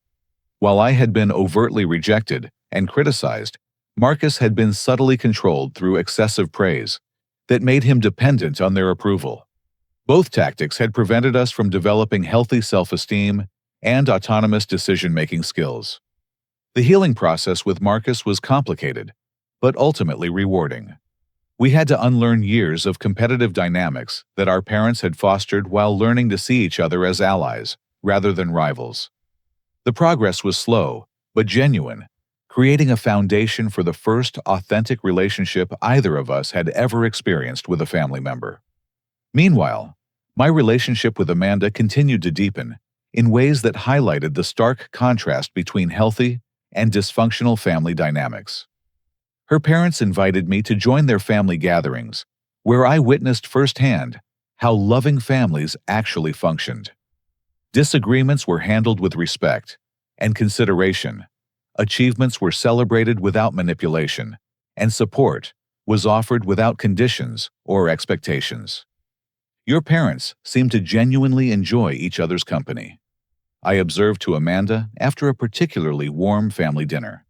While I had been overtly rejected and criticized, Marcus had been subtly controlled through excessive praise that made him dependent on their approval. Both tactics had prevented us from developing healthy self-esteem and autonomous decision-making skills. The healing process with Marcus was complicated, but ultimately rewarding. We had to unlearn years of competitive dynamics that our parents had fostered while learning to see each other as allies rather than rivals. The progress was slow, but genuine, creating a foundation for the first authentic relationship either of us had ever experienced with a family member. Meanwhile, my relationship with Amanda continued to deepen in ways that highlighted the stark contrast between healthy and dysfunctional family dynamics. Her parents invited me to join their family gatherings, where I witnessed firsthand how loving families actually functioned. Disagreements were handled with respect and consideration, achievements were celebrated without manipulation, and support was offered without conditions or expectations. Your parents seemed to genuinely enjoy each other's company, I observed to Amanda after a particularly warm family dinner.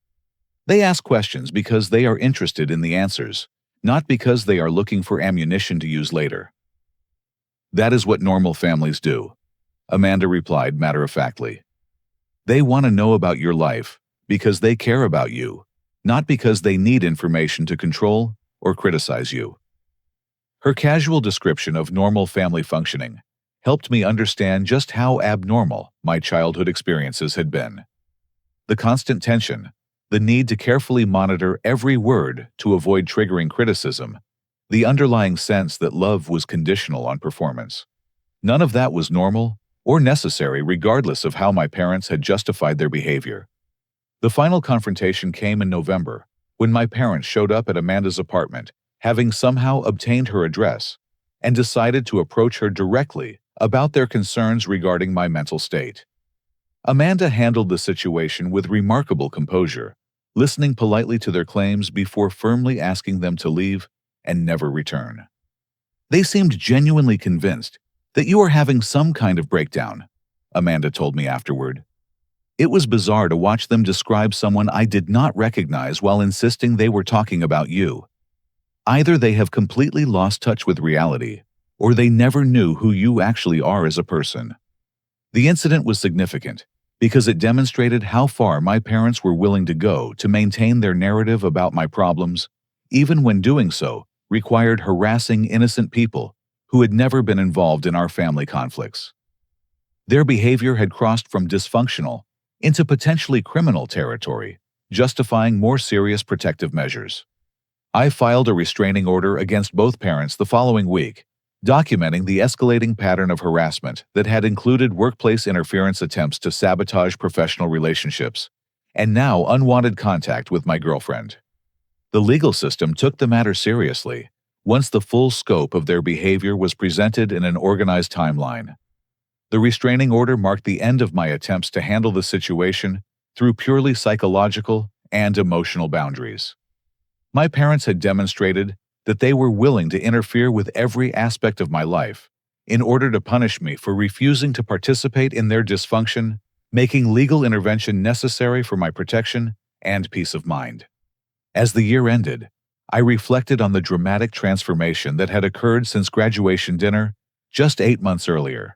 They ask questions because they are interested in the answers, not because they are looking for ammunition to use later. That is what normal families do, Amanda replied matter-of-factly. They want to know about your life because they care about you, not because they need information to control or criticize you. Her casual description of normal family functioning helped me understand just how abnormal my childhood experiences had been. The constant tension, the need to carefully monitor every word to avoid triggering criticism, the underlying sense that love was conditional on performance. None of that was normal or necessary regardless of how my parents had justified their behavior. The final confrontation came in November, when my parents showed up at Amanda's apartment, having somehow obtained her address, and decided to approach her directly about their concerns regarding my mental state. Amanda handled the situation with remarkable composure, listening politely to their claims before firmly asking them to leave and never return. They seemed genuinely convinced that you are having some kind of breakdown, Amanda told me afterward. It was bizarre to watch them describe someone I did not recognize while insisting they were talking about you. Either they have completely lost touch with reality, or they never knew who you actually are as a person. The incident was significant because it demonstrated how far my parents were willing to go to maintain their narrative about my problems, even when doing so required harassing innocent people who had never been involved in our family conflicts. Their behavior had crossed from dysfunctional into potentially criminal territory, justifying more serious protective measures. I filed a restraining order against both parents the following week, documenting the escalating pattern of harassment that had included workplace interference attempts to sabotage professional relationships, and now unwanted contact with my girlfriend. The legal system took the matter seriously once the full scope of their behavior was presented in an organized timeline. The restraining order marked the end of my attempts to handle the situation through purely psychological and emotional boundaries. My parents had demonstrated that they were willing to interfere with every aspect of my life in order to punish me for refusing to participate in their dysfunction, making legal intervention necessary for my protection and peace of mind. As the year ended, I reflected on the dramatic transformation that had occurred since graduation dinner just 8 months earlier.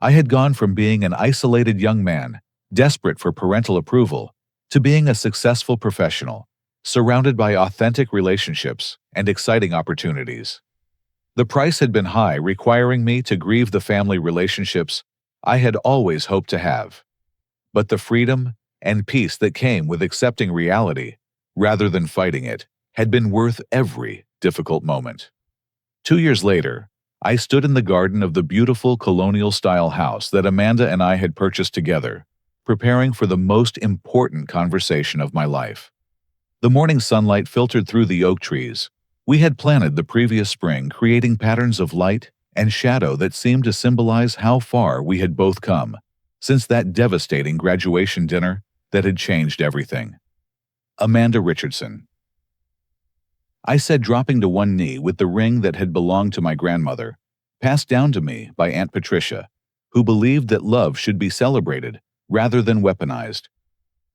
I had gone from being an isolated young man, desperate for parental approval, to being a successful professional, surrounded by authentic relationships and exciting opportunities. The price had been high, requiring me to grieve the family relationships I had always hoped to have. But the freedom and peace that came with accepting reality, rather than fighting it, had been worth every difficult moment. 2 years later, I stood in the garden of the beautiful colonial-style house that Amanda and I had purchased together, preparing for the most important conversation of my life. The morning sunlight filtered through the oak trees we had planted the previous spring, creating patterns of light and shadow that seemed to symbolize how far we had both come since that devastating graduation dinner that had changed everything. Amanda Richardson. I said, dropping to one knee with the ring that had belonged to my grandmother, passed down to me by Aunt Patricia, who believed that love should be celebrated rather than weaponized.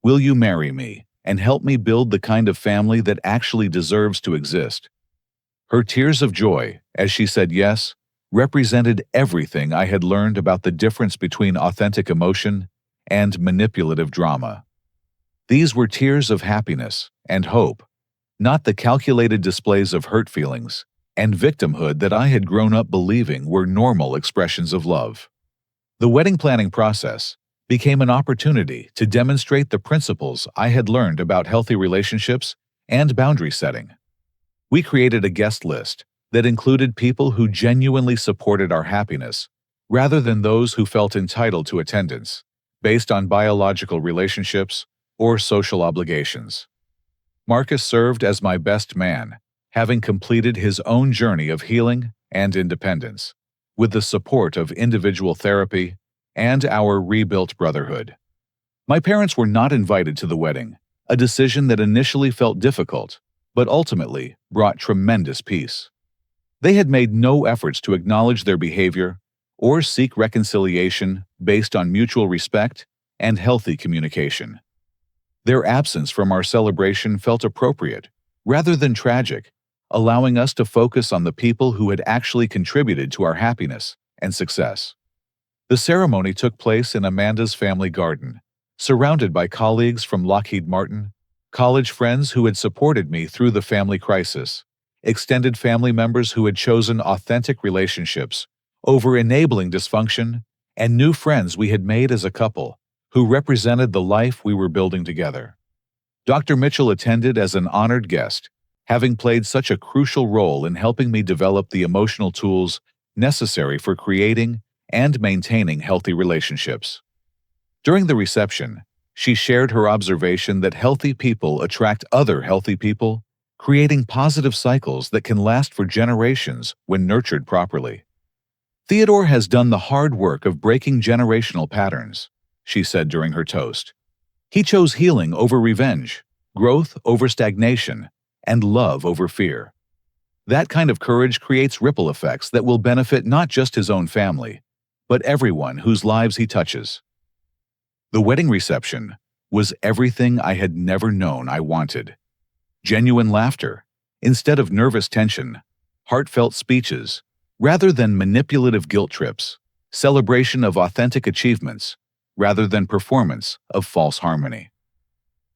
Will you marry me and help me build the kind of family that actually deserves to exist? Her tears of joy, as she said yes, represented everything I had learned about the difference between authentic emotion and manipulative drama. These were tears of happiness and hope, not the calculated displays of hurt feelings and victimhood that I had grown up believing were normal expressions of love. The wedding planning process became an opportunity to demonstrate the principles I had learned about healthy relationships and boundary setting. We created a guest list that included people who genuinely supported our happiness, rather than those who felt entitled to attendance, based on biological relationships or social obligations. Marcus served as my best man, having completed his own journey of healing and independence, with the support of individual therapy and our rebuilt brotherhood. My parents were not invited to the wedding, a decision that initially felt difficult, but ultimately brought tremendous peace. They had made no efforts to acknowledge their behavior or seek reconciliation based on mutual respect and healthy communication. Their absence from our celebration felt appropriate, rather than tragic, allowing us to focus on the people who had actually contributed to our happiness and success. The ceremony took place in Amanda's family garden, surrounded by colleagues from Lockheed Martin, college friends who had supported me through the family crisis, extended family members who had chosen authentic relationships over enabling dysfunction, and new friends we had made as a couple who represented the life we were building together. Dr. Mitchell attended as an honored guest, having played such a crucial role in helping me develop the emotional tools necessary for creating and maintaining healthy relationships. During the reception, she shared her observation that healthy people attract other healthy people, creating positive cycles that can last for generations when nurtured properly. Theodore has done the hard work of breaking generational patterns, she said during her toast. He chose healing over revenge, growth over stagnation, and love over fear. That kind of courage creates ripple effects that will benefit not just his own family, but everyone whose lives he touches. The wedding reception was everything I had never known I wanted. Genuine laughter, instead of nervous tension, heartfelt speeches, rather than manipulative guilt trips, celebration of authentic achievements, rather than performance of false harmony.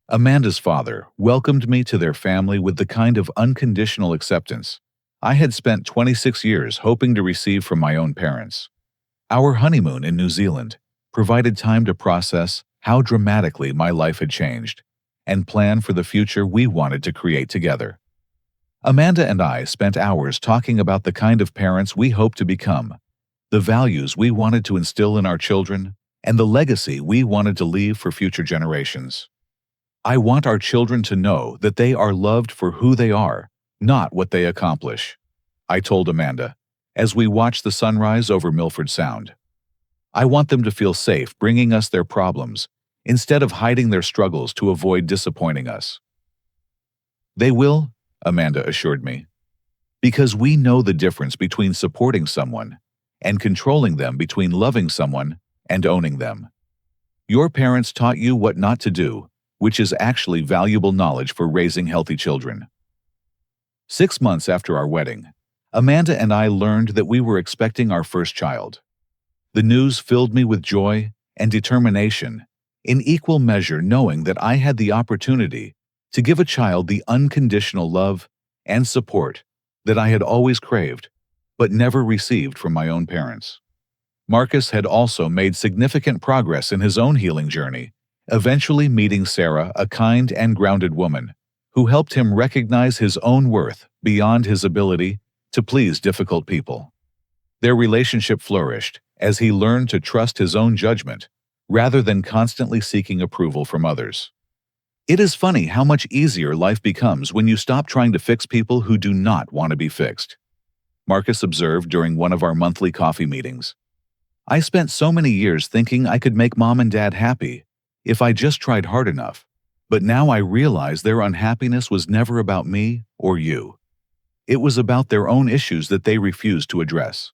Amanda's father welcomed me to their family with the kind of unconditional acceptance I had spent 26 years hoping to receive from my own parents. Our honeymoon in New Zealand provided time to process how dramatically my life had changed and plan for the future we wanted to create together. Amanda and I spent hours talking about the kind of parents we hoped to become, the values we wanted to instill in our children, and the legacy we wanted to leave for future generations. I want our children to know that they are loved for who they are, not what they accomplish, I told Amanda, as we watched the sunrise over Milford Sound. I want them to feel safe bringing us their problems, instead of hiding their struggles to avoid disappointing us. They will, Amanda assured me, because we know the difference between supporting someone and controlling them, between loving someone and owning them. Your parents taught you what not to do, which is actually valuable knowledge for raising healthy children. 6 months after our wedding, Amanda and I learned that we were expecting our first child. The news filled me with joy and determination, in equal measure knowing that I had the opportunity to give a child the unconditional love and support that I had always craved, but never received from my own parents. Marcus had also made significant progress in his own healing journey, eventually meeting Sarah, a kind and grounded woman, who helped him recognize his own worth beyond his ability to please difficult people. Their relationship flourished as he learned to trust his own judgment rather than constantly seeking approval from others. It is funny how much easier life becomes when you stop trying to fix people who do not want to be fixed, Marcus observed during one of our monthly coffee meetings. I spent so many years thinking I could make Mom and Dad happy if I just tried hard enough, but now I realize their unhappiness was never about me or you. It was about their own issues that they refused to address.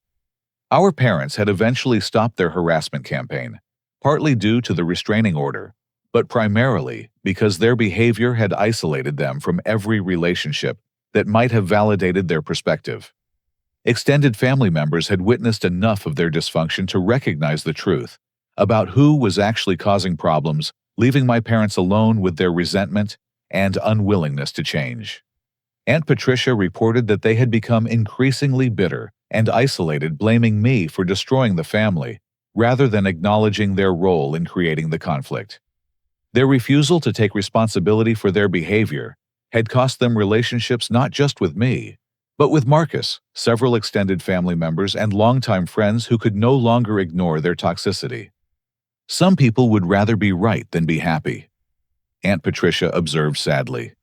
Our parents had eventually stopped their harassment campaign, partly due to the restraining order, but primarily because their behavior had isolated them from every relationship that might have validated their perspective. Extended family members had witnessed enough of their dysfunction to recognize the truth about who was actually causing problems, leaving my parents alone with their resentment and unwillingness to change. Aunt Patricia reported that they had become increasingly bitter and isolated, blaming me for destroying the family, rather than acknowledging their role in creating the conflict. Their refusal to take responsibility for their behavior had cost them relationships not just with me, but with Marcus, several extended family members, and longtime friends who could no longer ignore their toxicity. Some people would rather be right than be happy, Aunt Patricia observed sadly.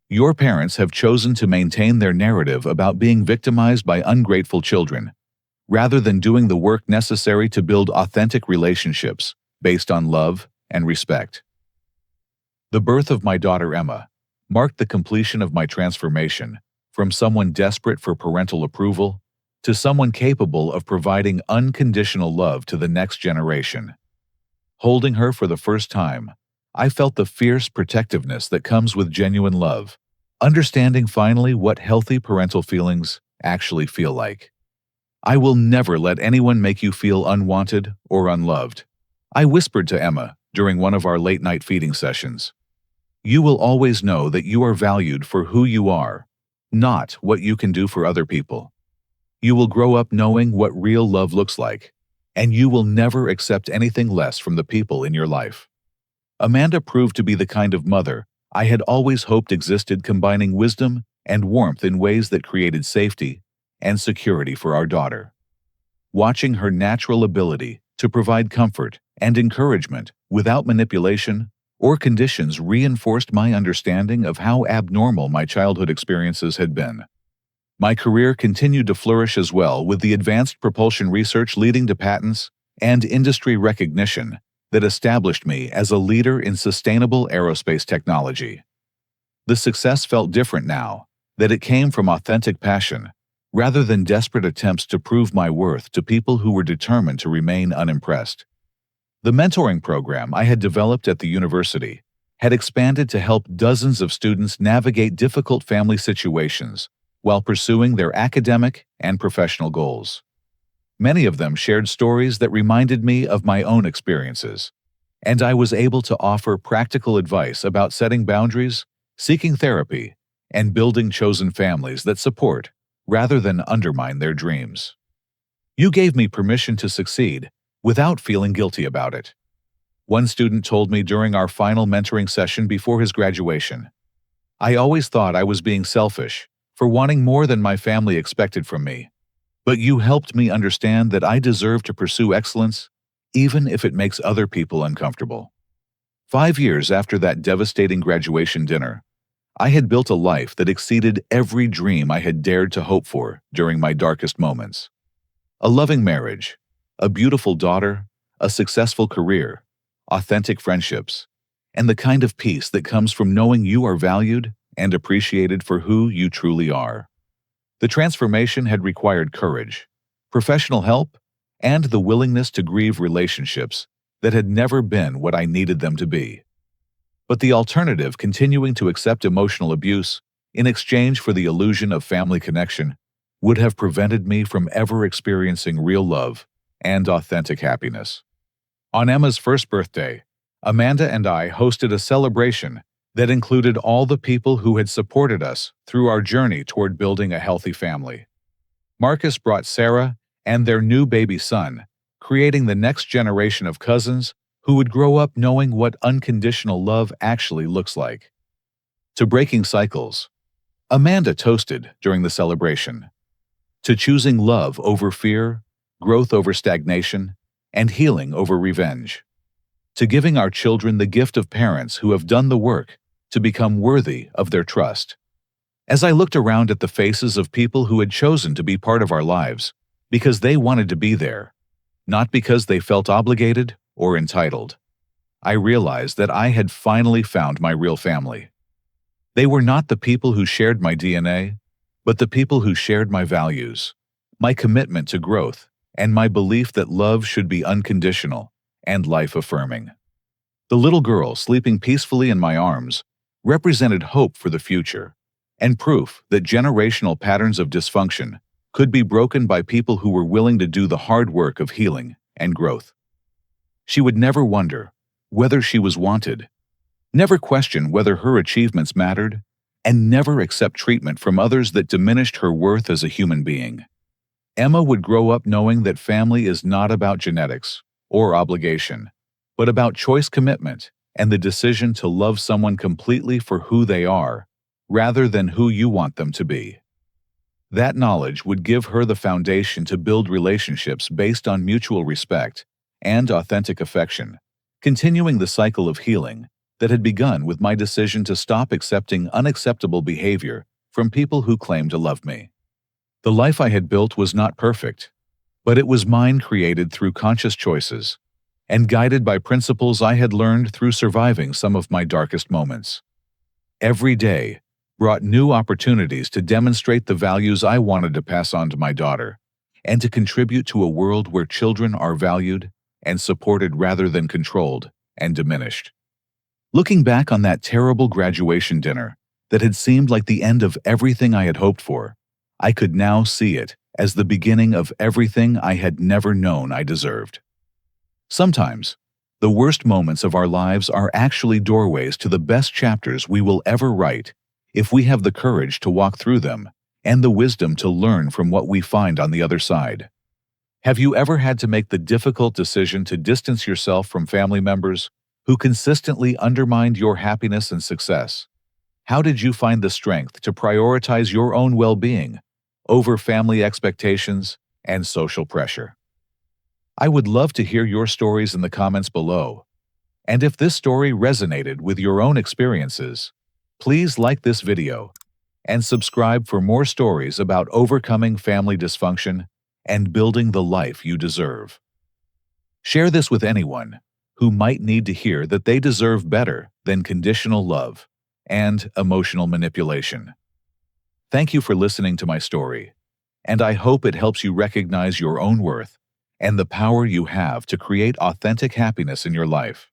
Your parents have chosen to maintain their narrative about being victimized by ungrateful children, rather than doing the work necessary to build authentic relationships based on love and respect. The birth of my daughter Emma marked the completion of my transformation from someone desperate for parental approval to someone capable of providing unconditional love to the next generation. Holding her for the first time, I felt the fierce protectiveness that comes with genuine love, understanding finally what healthy parental feelings actually feel like. I will never let anyone make you feel unwanted or unloved, I whispered to Emma during one of our late-night feeding sessions. You will always know that you are valued for who you are, not what you can do for other people. You will grow up knowing what real love looks like, and you will never accept anything less from the people in your life. Amanda proved to be the kind of mother I had always hoped existed, combining wisdom and warmth in ways that created safety and security for our daughter. Watching her natural ability to provide comfort and encouragement without manipulation or conditions reinforced my understanding of how abnormal my childhood experiences had been. My career continued to flourish as well, with the advanced propulsion research leading to patents and industry recognition that established me as a leader in sustainable aerospace technology. The success felt different now, that it came from authentic passion, rather than desperate attempts to prove my worth to people who were determined to remain unimpressed. The mentoring program I had developed at the university had expanded to help dozens of students navigate difficult family situations while pursuing their academic and professional goals. Many of them shared stories that reminded me of my own experiences, and I was able to offer practical advice about setting boundaries, seeking therapy, and building chosen families that support rather than undermine their dreams. You gave me permission to succeed without feeling guilty about it. One student told me during our final mentoring session before his graduation, I always thought I was being selfish for wanting more than my family expected from me. But you helped me understand that I deserve to pursue excellence, even if it makes other people uncomfortable. 5 years after that devastating graduation dinner, I had built a life that exceeded every dream I had dared to hope for during my darkest moments. A loving marriage, a beautiful daughter, a successful career, authentic friendships, and the kind of peace that comes from knowing you are valued and appreciated for who you truly are. The transformation had required courage, professional help, and the willingness to grieve relationships that had never been what I needed them to be. But the alternative, continuing to accept emotional abuse in exchange for the illusion of family connection, would have prevented me from ever experiencing real love and authentic happiness. On Emma's first birthday, Amanda and I hosted a celebration that included all the people who had supported us through our journey toward building a healthy family. Marcus brought Sarah and their new baby son, creating the next generation of cousins who would grow up knowing what unconditional love actually looks like. To breaking cycles, Amanda toasted during the celebration. To choosing love over fear, growth over stagnation, and healing over revenge. To giving our children the gift of parents who have done the work to become worthy of their trust. As I looked around at the faces of people who had chosen to be part of our lives because they wanted to be there, not because they felt obligated or entitled, I realized that I had finally found my real family. They were not the people who shared my DNA, but the people who shared my values, my commitment to growth, and my belief that love should be unconditional and life-affirming. The little girl sleeping peacefully in my arms represented hope for the future and proof that generational patterns of dysfunction could be broken by people who were willing to do the hard work of healing and growth. She would never wonder whether she was wanted, never question whether her achievements mattered, and never accept treatment from others that diminished her worth as a human being. Emma would grow up knowing that family is not about genetics or obligation, but about choice, commitment, and the decision to love someone completely for who they are, rather than who you want them to be. That knowledge would give her the foundation to build relationships based on mutual respect and authentic affection, continuing the cycle of healing that had begun with my decision to stop accepting unacceptable behavior from people who claimed to love me. The life I had built was not perfect, but it was mine, created through conscious choices and guided by principles I had learned through surviving some of my darkest moments. Every day brought new opportunities to demonstrate the values I wanted to pass on to my daughter and to contribute to a world where children are valued and supported rather than controlled and diminished. Looking back on that terrible graduation dinner that had seemed like the end of everything I had hoped for, I could now see it as the beginning of everything I had never known I deserved. Sometimes, the worst moments of our lives are actually doorways to the best chapters we will ever write if we have the courage to walk through them and the wisdom to learn from what we find on the other side. Have you ever had to make the difficult decision to distance yourself from family members who consistently undermined your happiness and success? How did you find the strength to prioritize your own well-being over family expectations and social pressure? I would love to hear your stories in the comments below. And if this story resonated with your own experiences, please like this video and subscribe for more stories about overcoming family dysfunction and building the life you deserve. Share this with anyone who might need to hear that they deserve better than conditional love and emotional manipulation. Thank you for listening to my story, and I hope it helps you recognize your own worth and the power you have to create authentic happiness in your life.